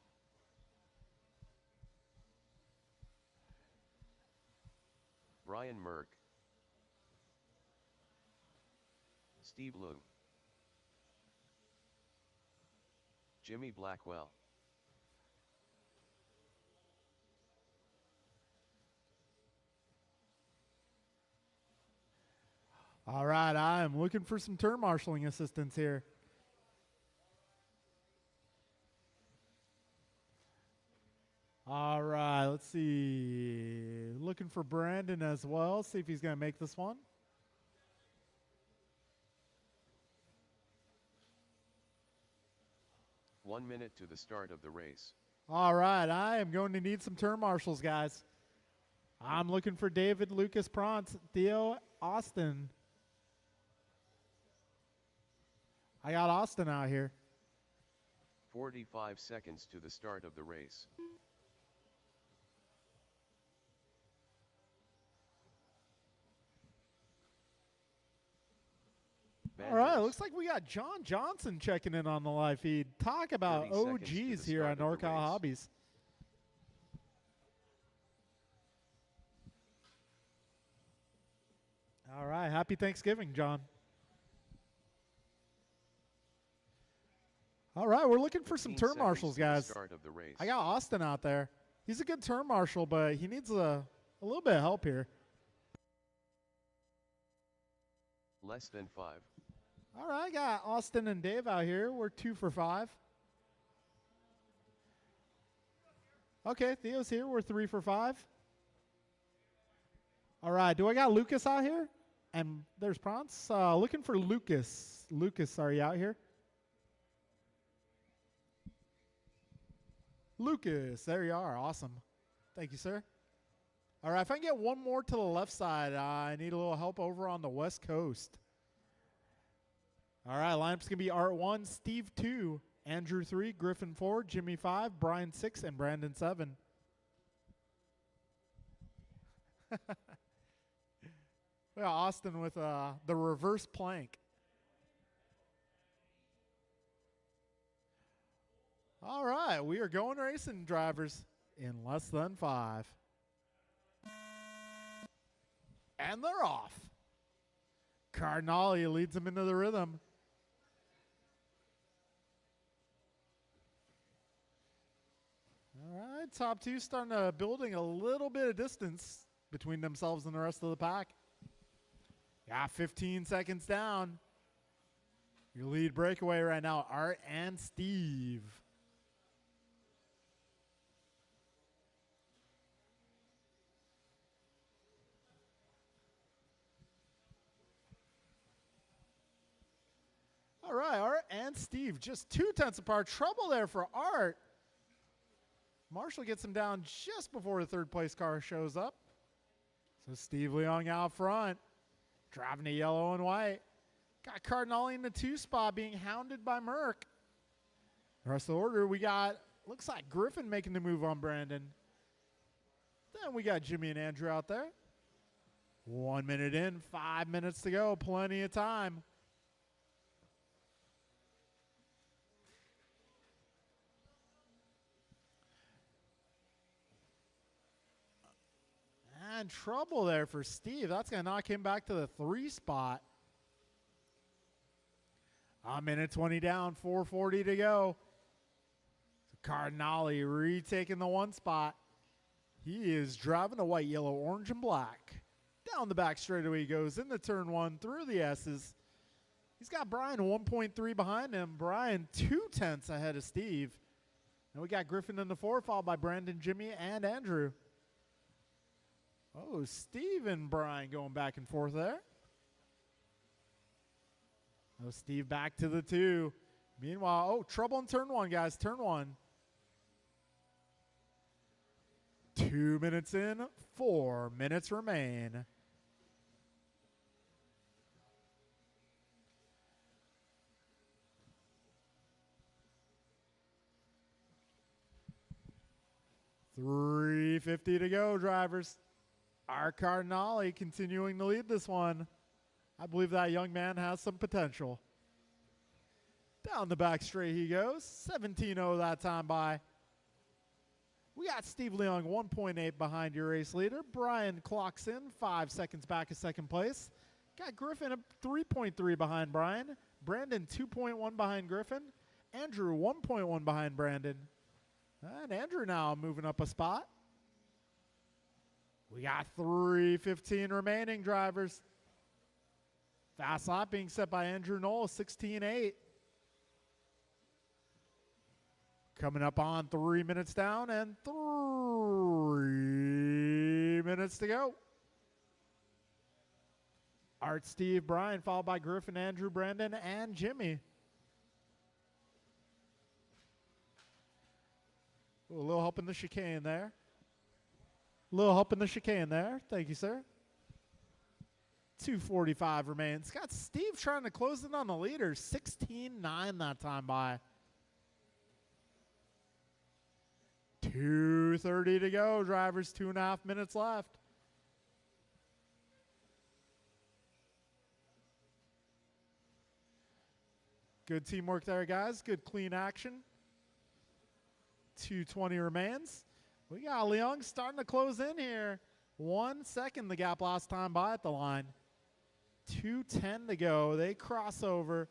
Brian Merck, Steve Liu, Jimmy Blackwell. All right, I'm looking for some turn marshaling assistance here. All right, let's see. Looking for Brandon as well. See if he's going to make this one. One minute to the start of the race. All right, I am going to need some turn marshals, guys. I'm looking for David, Lucas, Prance, Theo, Austin. I got Austin out here. 45 seconds to the start of the race. All right, looks like we got John Johnson checking in on the live feed. Talk about OGs here on NorCal Hobbies. All right, happy Thanksgiving, John. All right, we're looking for some turn marshals, guys. I got Austin out there. He's a good turn marshal, but he needs a little bit of help here. Less than 5. All right, I got Austin and Dave out here. We're 2 for 5. Okay, Theo's here. We're 3 for 5. All right, do I got Lucas out here? And there's Prance. Looking for Lucas. Lucas, are you out here? Lucas, there you are. Awesome. Thank you, sir. All right, if I can get one more to the left side, I need a little help over on the West Coast. All right, lineup's going to be Art 1, Steve 2, Andrew 3, Griffin 4, Jimmy 5, Brian 6, and Brandon 7. We got Austin with the reverse plank. All right, we are going racing, drivers, in less than 5. And they're off. Cardinale leads them into the rhythm. All right, top two starting to building a little bit of distance between themselves and the rest of the pack. Yeah, 15 seconds down. Your lead breakaway right now, Art and Steve. All right, Art and Steve just 2/10 apart. Trouble there for Art. Marshall gets him down just before the third place car shows up. So Steve Leong out front, driving a yellow and white. Got Cardinale in the 2 spot being hounded by Merck. The rest of the order, we got, looks like Griffin making the move on Brandon. Then we got Jimmy and Andrew out there. 1 minute in, 5 minutes to go, plenty of time. And trouble there for Steve. That's going to knock him back to the 3 spot. A minute 20 down, 4:40 to go. So Cardinale retaking the 1 spot. He is driving the white, yellow, orange, and black. Down the back straightaway he goes into turn 1 through the S's. He's got Brian 1.3 behind him. Brian 2/10 ahead of Steve. And we got Griffin in the 4, followed by Brandon, Jimmy, and Andrew. Oh, Steve and Brian going back and forth there. Oh, Steve back to the 2. Meanwhile, oh, trouble in turn 1, guys. Turn 1. 2 minutes in, 4 minutes remain. $3.50 to go, drivers. Our Cardinale continuing to lead this one. I believe that young man has some potential. Down the back straight he goes. 17-0 that time by. We got Steve Leong 1.8 behind your race leader. Brian clocks in 5 seconds back of second place. Got Griffin 3.3 behind Brian. Brandon 2.1 behind Griffin. Andrew 1.1 behind Brandon. And Andrew now moving up a spot. We got 3:15 remaining, drivers. Fast lap being set by Andrew Knoll, 16.8. Coming up on 3 minutes down and 3 minutes to go. Art, Steve, Brian, followed by Griffin, Andrew, Brandon, and Jimmy. Ooh, a little help in the chicane there. A little help in the chicane there. Thank you, sir. 2:45 remains. Got Steve trying to close in on the leader. 16-9 that time by. 2:30 to go, drivers. 2.5 minutes left. Good teamwork there, guys. Good clean action. 2:20 remains. We got Leung starting to close in here. 1 second the gap last time by at the line. 2:10 to go. They cross over.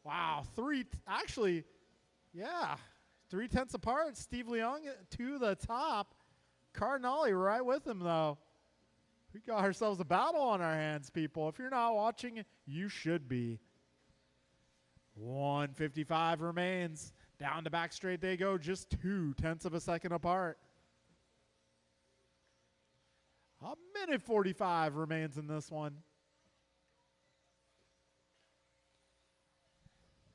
Wow, actually, yeah, 3/10 apart. Steve Leung to the top. Cardinale right with him, though. We got ourselves a battle on our hands, people. If you're not watching, you should be. 1:55 remains. Down to back straight they go, just 0.2 of a second apart. 1:45 remains in this one.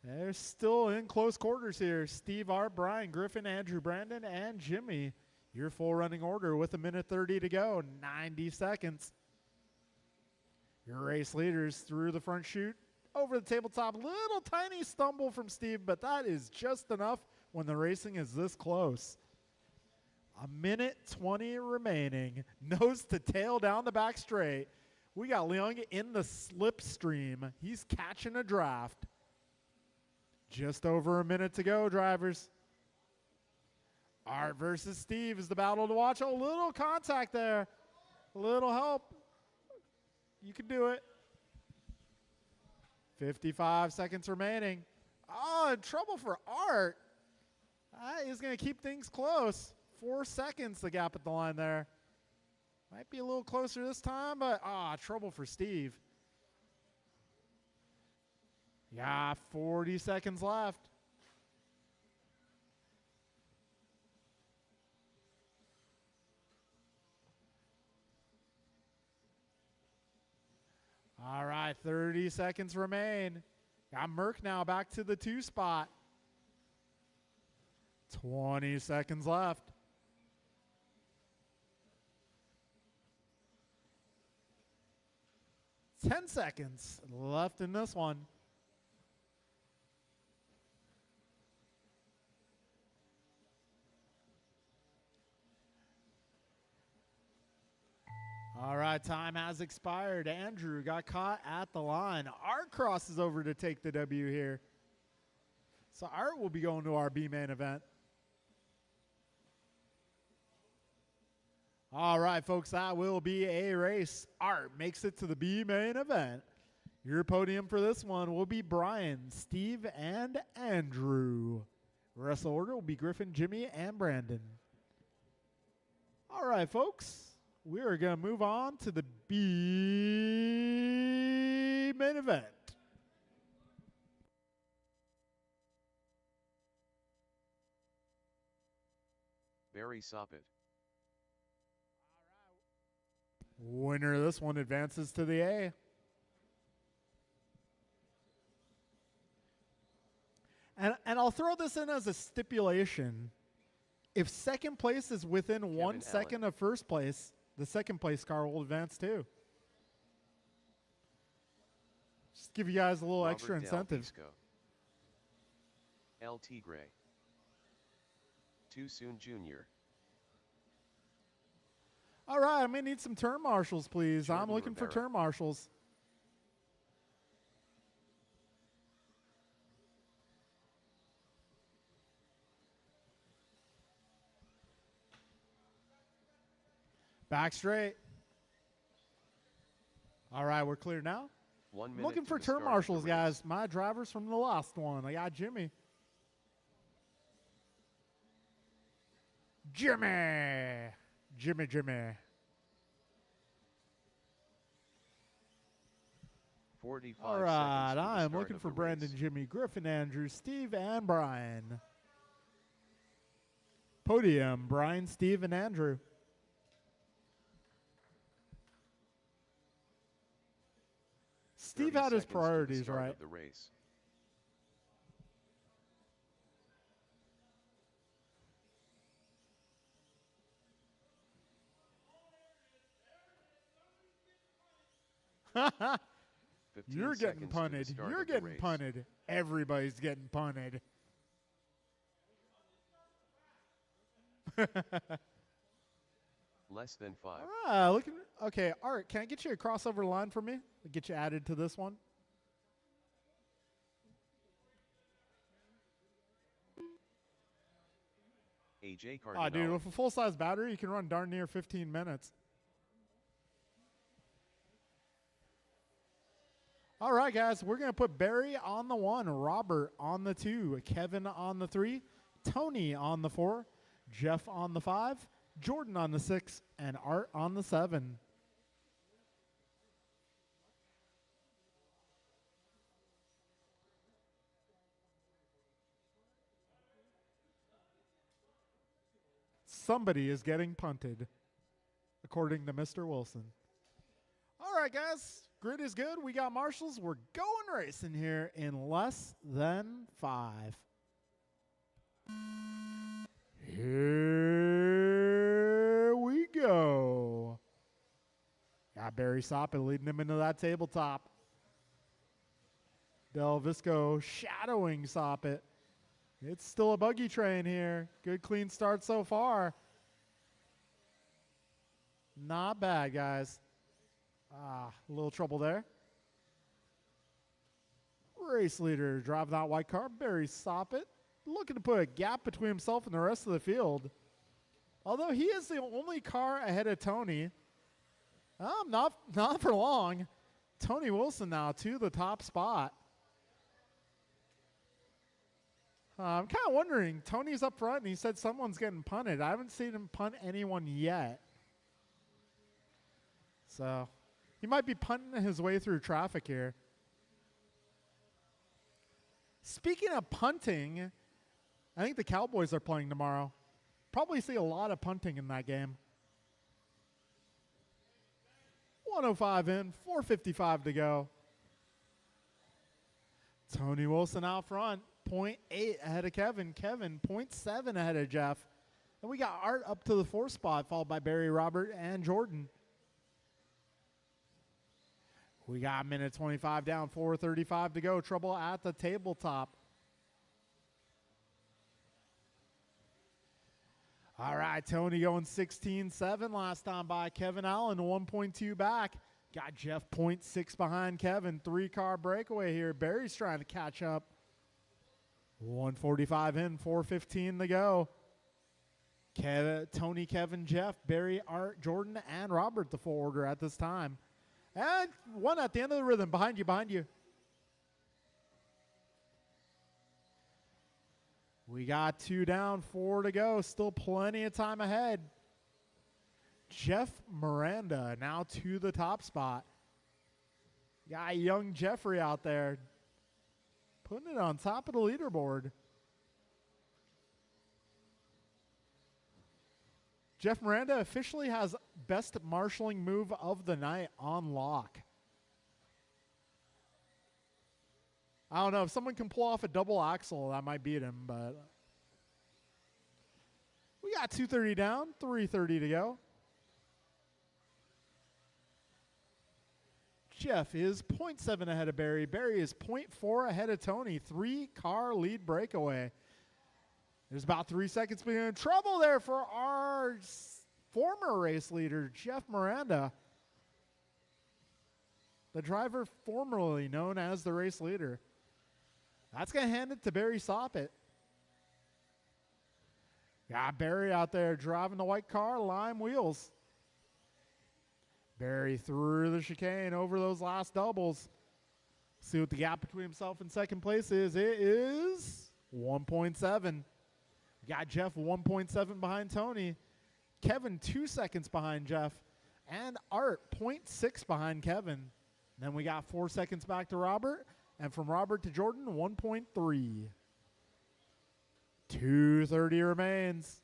They're still in close quarters here. Steve, Art, Brian, Griffin, Andrew, Brandon, and Jimmy. Your full running order with 1:30 to go, 90 seconds. Your race leaders through the front chute, over the tabletop. Little tiny stumble from Steve, but that is just enough when the racing is this close. 1:20 remaining. Nose to tail down the back straight. We got Leung in the slipstream. He's catching a draft. Just over a minute to go, drivers. Art versus Steve is the battle to watch. A little contact there. A little help. You can do it. 55 seconds remaining. Oh, in trouble for Art. He's going to keep things close. 4 seconds the gap at the line there. Might be a little closer this time, but trouble for Steve. Yeah, 40 seconds left. All right, 30 seconds remain. Got Merck now back to the 2 spot. 20 seconds left. 10 seconds left in this one. All right, time has expired. Andrew got caught at the line. Art crosses over to take the W here. So Art will be going to our B main event. All right, folks, that will be a race. Art makes it to the B main event. Your podium for this one will be Brian, Steve, and Andrew. Rest of the order will be Griffin, Jimmy, and Brandon. All right, folks. We are going to move on to the B main event. Barry Soppet. Winner of this one advances to the A. And I'll throw this in as a stipulation. If second place is within Kevin 1 second Allen. of first place, the second place car will advance too. Just give you guys a little Robert extra Del incentive. Visco. El Tigre. Too Soon Jr. All right, I may need some turn marshals, please. I'm Jordan looking for Rivera. turn marshals. Back straight. All right, we're clear now. 1 minute. I'm looking to for the turn start of the marshals, race. guys. My drivers from the last one. I got Jimmy. Jimmy. 45 All seconds right, to the I'm start looking of for the Brandon, race. Jimmy, Griffin, Andrew, Steve, and Brian. Podium, Brian, Steve, and Andrew. Steve 30 had his seconds to the priorities start right. of the race. You're 15 getting seconds to the punted. start You're of the getting race. punted. Everybody's getting punted. Less than 5. All right, looking. Okay, Art, can I get you a crossover line for me? Get you added to this one. AJ Oh, Cardinale. dude, with a full-size battery, you can run darn near 15 minutes. All right, guys, we're going to put Barry on the 1, Robert on the 2, Kevin on the 3, Tony on the 4, Jeff on the 5, Jordan on the 6, and Art on the 7. Somebody is getting punted, according to Mr. Wilson. All right, guys. Grid is good. We got marshals. We're going racing here in less than 5. Here we go. Got Barry Soppit leading him into that tabletop. Del Visco shadowing Soppit. It's still a buggy train here. Good clean start so far. Not bad, guys. A little trouble there. Race leader driving that white car, Barry Soppit, looking to put a gap between himself and the rest of the field. Although he is the only car ahead of Tony. Not for long. Tony Wilson now to the top spot. I'm kind of wondering, Tony's up front and he said someone's getting punted. I haven't seen him punt anyone yet. So he might be punting his way through traffic here. Speaking of punting, I think the Cowboys are playing tomorrow. Probably see a lot of punting in that game. 105 in, 4:55 to go. Tony Wilson out front, 0.8 ahead of Kevin. Kevin, 0.7 ahead of Jeff. And we got Art up to the 4th spot, followed by Barry, Robert, and Jordan. We got minute 25 down, 4:35 to go. Trouble at the tabletop. All right, Tony going 16-7 last time by. Kevin Allen, 1.2 back. Got Jeff 0.6 behind Kevin. 3-car breakaway here. Barry's trying to catch up. 145 in, 4:15 to go. Tony, Kevin, Jeff, Barry, Art, Jordan, and Robert, the full order at this time. And one at the end of the rhythm. Behind you, behind you. We got 2 down, 4 to go. Still plenty of time ahead. Jeff Miranda now to the top spot. Got young Jeffrey out there putting it on top of the leaderboard. Jeff Miranda officially has best marshalling move of the night on lock. I don't know. If someone can pull off a double axle, that might beat him, but we got 2:30 down, 3:30 to go. Jeff is 0.7 ahead of Barry. Barry is 0.4 ahead of Tony. 3-car lead breakaway. There's about 3 seconds being trouble there for our former race leader, Jeff Miranda. The driver formerly known as the race leader. That's going to hand it to Barry Soppit. Got Barry out there driving the white car, lime wheels. Barry through the chicane over those last doubles. See what the gap between himself and second place is. It is 1.7. Got Jeff 1.7 behind Tony. Kevin 2 seconds behind Jeff. And Art 0.6 behind Kevin. Then we got 4 seconds back to Robert. And from Robert to Jordan, 1.3. 2:30 remains.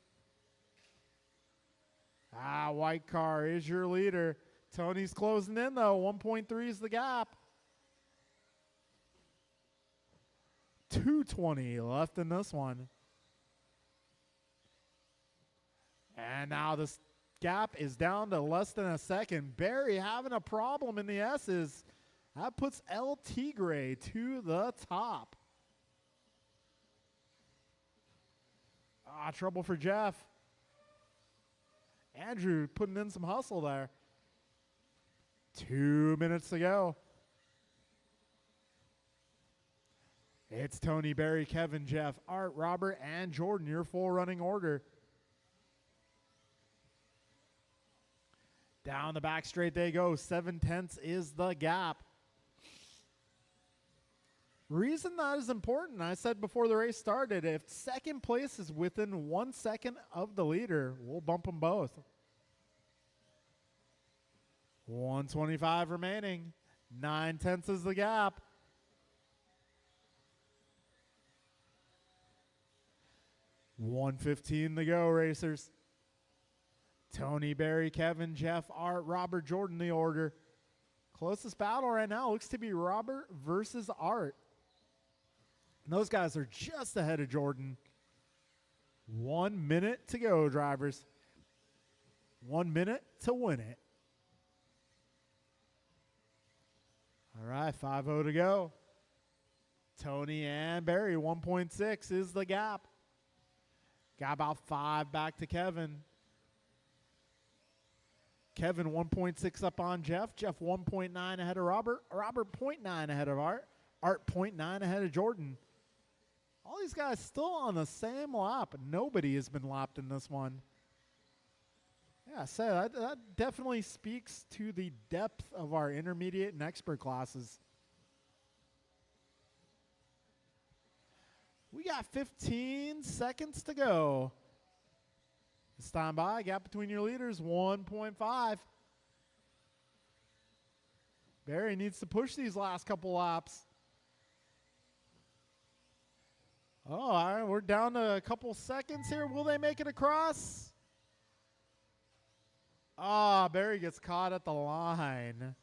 White car is your leader. Tony's closing in, though. 1.3 is the gap. 2:20 left in this one. And now this gap is down to less than a second. Barry having a problem in the S's. That puts El Tigre to the top. Trouble for Jeff. Andrew putting in some hustle there. 2 minutes to go. It's Tony, Barry, Kevin, Jeff, Art, Robert, and Jordan, your full running order. Down the back straight they go. 7/10 is the gap. Reason that is important, I said before the race started, if second place is within 1 second of the leader, we'll bump them both. 125 remaining. 9/10 is the gap. $1:15 to go, racers. Tony, Barry, Kevin, Jeff, Art, Robert, Jordan, the order. Closest battle right now looks to be Robert versus Art. And those guys are just ahead of Jordan. 1 minute to go, drivers. 1 minute to win it. All right, 5:0 to go. Tony and Barry, 1.6 is the gap. Got about 5 back to Kevin. Kevin 1.6 up on Jeff. Jeff 1.9 ahead of Robert. Robert 0.9 ahead of Art. Art 0.9 ahead of Jordan. All these guys still on the same lap. Nobody has been lapped in this one. Yeah, so that definitely speaks to the depth of our intermediate and expert classes. We got 15 seconds to go. This time by, gap between your leaders, 1.5. Barry needs to push these last couple laps. Oh, all right, we're down to a couple seconds here. Will they make it across? Ah, Barry gets caught at the line.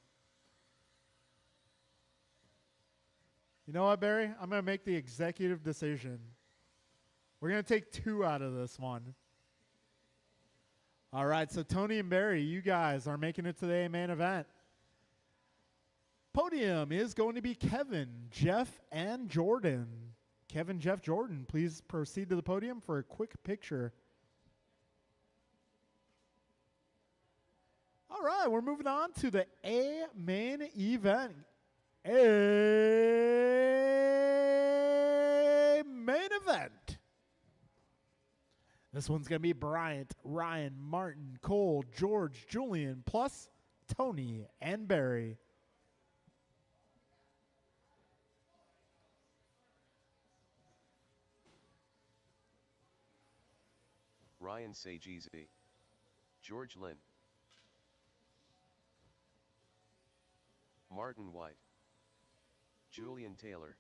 You know what, Barry? I'm going to make the executive decision. We're going to take 2 out of this one. All right, so Tony and Barry, you guys are making it to the main event. Podium is going to be Kevin, Jeff, and Jordan. Kevin, Jeff, Jordan, please proceed to the podium for a quick picture. All right, we're moving on to the A main event. A main event. This one's going to be Bryant, Ryan, Martin, Cole, George, Julian, plus Tony and Barry. Ryan Sagizi. George Lynn. Martin White. Julian Taylor.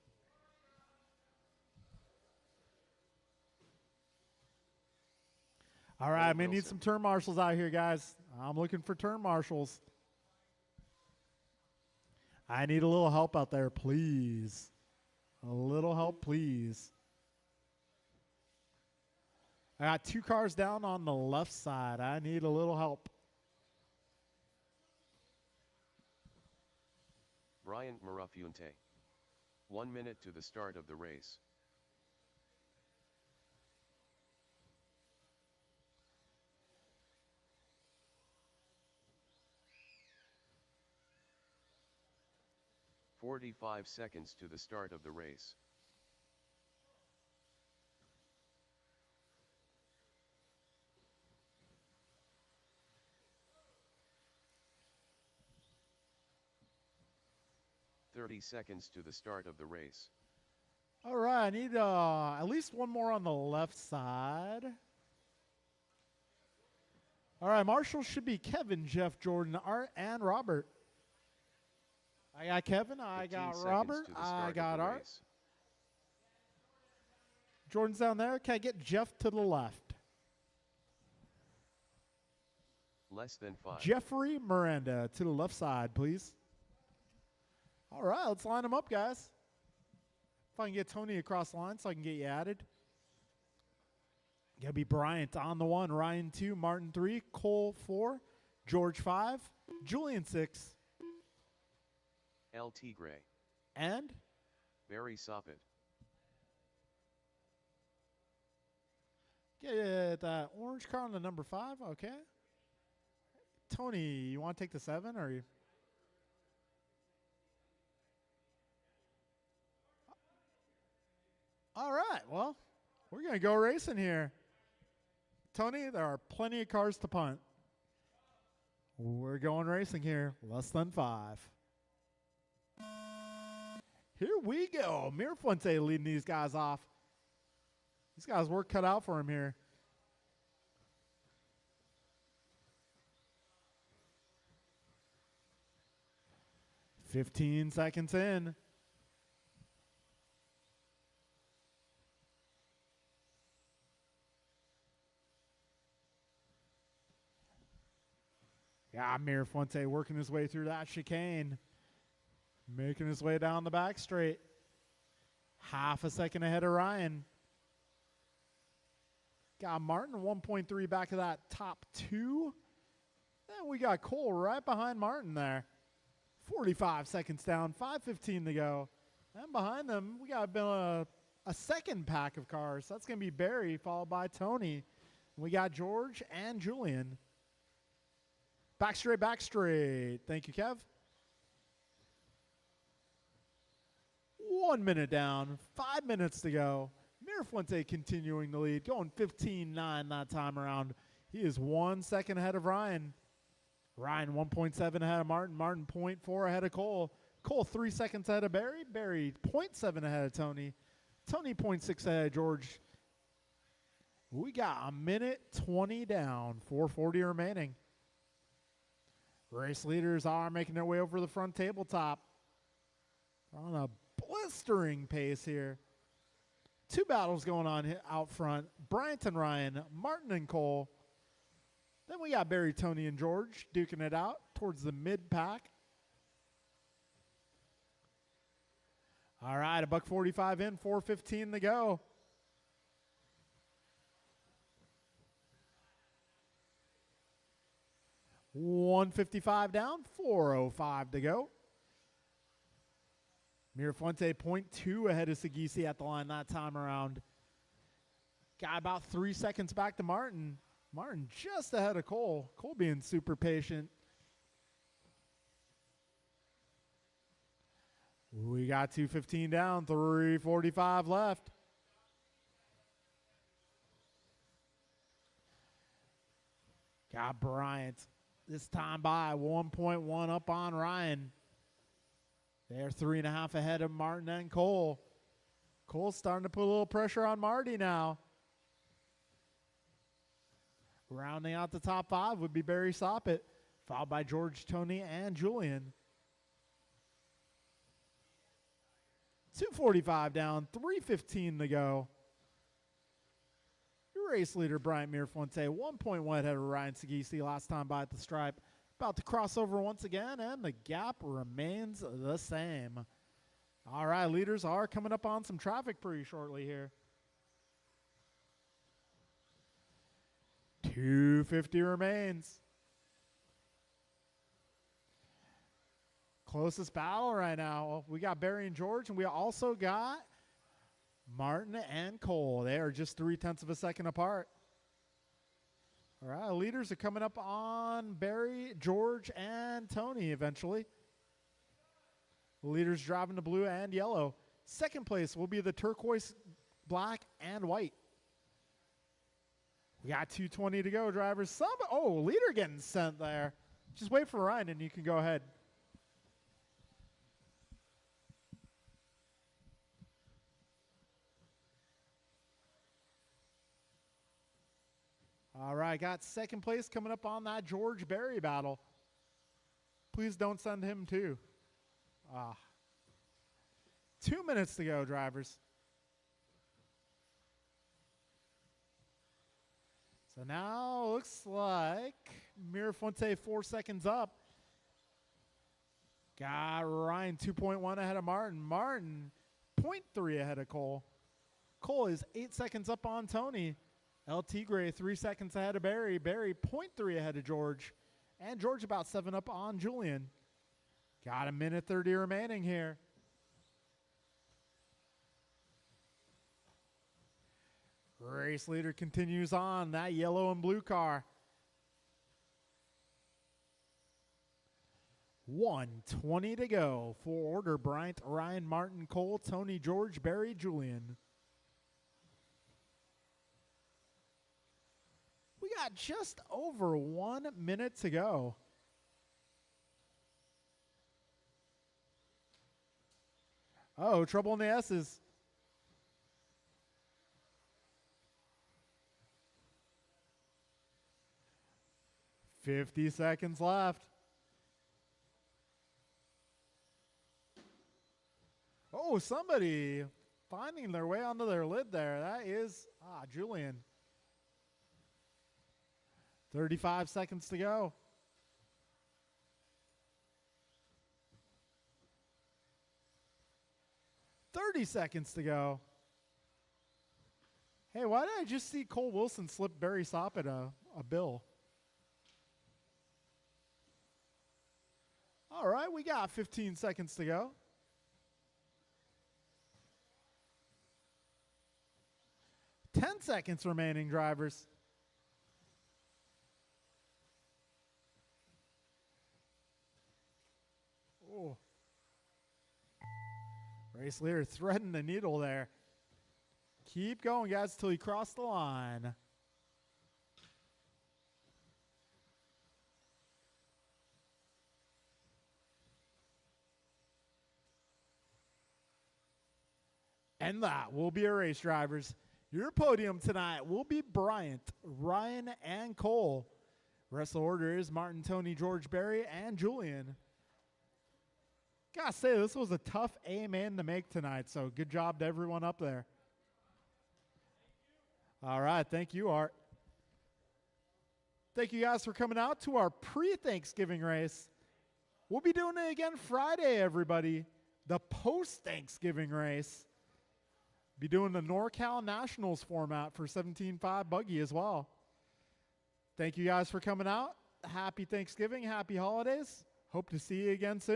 All right, I'm going to need some turn marshals out here, guys. I'm looking for turn marshals. I need a little help out there, please. A little help, please. I got 2 cars down on the left side. I need a little help. Bryant Marafiunte. 1 minute to the start of the race. "45 seconds to the start of the race. "30 seconds to the start of the race. All right, I need at least 1 more on the left side. All right, marshals should be Kevin, Jeff, Jordan, Art, and Robert. I got Kevin, I got Robert, I got Art. Race. Jordan's down there. Can I get Jeff to the left? Less than 5. Jeffrey Miranda to the left side, please. All right, let's line them up, guys. If I can get Tony across the line so I can get you added. Got to be Bryant on the 1, Ryan 2, Martin 3, Cole 4, George 5, Julian 6. LT Gray. And? Barry Soffit. Get that orange car on the number 5, okay. Tony, you want to take the 7 or you? All right, well, we're going to go racing here. Tony, there are plenty of cars to punt. We're going racing here. Less than 5. Here we go. Mirafuente leading these guys off. These guys work cut out for him here. "15 seconds in. Yeah, Mirafuente working his way through that chicane. Making his way down the back straight. Half a second ahead of Ryan. Got Martin 1.3 back of that top 2. Then we got Cole right behind Martin there. 45 seconds down, 5:15 to go. And behind them, we got a second pack of cars. That's going to be Barry, followed by Tony. We got George and Julian. Back straight, back straight. Thank you, Kev. 1 minute down, 5 minutes to go. Mirafuente continuing the lead, going 15.9 that time around. He is 1 second ahead of Ryan. Ryan 1.7 ahead of Martin. Martin 0.4 ahead of Cole. Cole 3 seconds ahead of Barry. Barry 0.7 ahead of Tony. Tony 0.6 ahead of George. We got a minute 20 down, 4:40 remaining. Race leaders are making their way over the front tabletop. On a blistering pace here. 2 battles going on out front. Bryant and Ryan, Martin and Cole. Then we got Barry, Tony, and George duking it out towards the mid-pack. All right, a $1.45 in, 4:15 to go. $1.55 down, 4:05 to go. Mirafuente 0.2 ahead of Sagisi at the line that time around. Got about 3 seconds back to Martin. Martin just ahead of Cole. Cole being super patient. We got 2:15 down, 3:45 left. Got Bryant this time by 1.1 up on Ryan. They're 3.5 ahead of Martin and Cole. Cole's starting to put a little pressure on Marty now. Rounding out the top 5 would be Barry Soppett, followed by George, Tony, and Julian. 2:45 down, 3:15 to go. Your race leader, Bryant Mirafuente, 1.1 ahead of Ryan Sagisi last time by at the stripe. About to cross over once again, and the gap remains the same. All right, leaders are coming up on some traffic pretty shortly here. 2:50 remains. Closest battle right now. We got Barry and George, and we also got Martin and Cole. They are just 0.3 of a second apart. All right, leaders are coming up on Barry, George, and Tony eventually. The leaders driving the blue and yellow. Second place will be the turquoise, black, and white. We got 2:20 to go, drivers. Leader getting sent there. Just wait for Ryan, and you can go ahead. All right, got second place coming up on that George Barry battle. Please don't send him too. 2 minutes to go, drivers. So now looks like Mirafuente 4 seconds up. Got Ryan 2.1 ahead of Martin. Martin 0.3 ahead of Cole. Cole is 8 seconds up on Tony. LT Gray 3 seconds ahead of Barry. Barry 0.3 ahead of George. And George about 7 up on Julian. Got a minute 30 remaining here. Race leader continues on. That yellow and blue car. 1:20 to go. For order, Bryant, Ryan, Martin, Cole, Tony, George, Barry, Julian. We got just over 1 minute to go. Oh, trouble in the S's. $50 seconds left. Oh, somebody finding their way onto their lid there. That is, Julian. 35 seconds to go. $30 to go. Hey, why did I just see Cole Wilson slip Barry Soppett a bill? All right, we got 15 seconds to go. 10 seconds remaining, drivers. Oh. Race leader threading the needle there. Keep going, guys, until you cross the line. And that will be our race, drivers. Your podium tonight will be Bryant, Ryan, and Cole. Rest of the order is Martin, Tony, George, Barry, and Julian. Gotta say, this was a tough A-man to make tonight, so good job to everyone up there. All right, thank you, Art. Thank you guys for coming out to our pre-Thanksgiving race. We'll be doing it again Friday, everybody. The post-Thanksgiving race. Be doing the NorCal Nationals format for 17.5 buggy as well. Thank you guys for coming out. Happy Thanksgiving, happy holidays. Hope to see you again soon.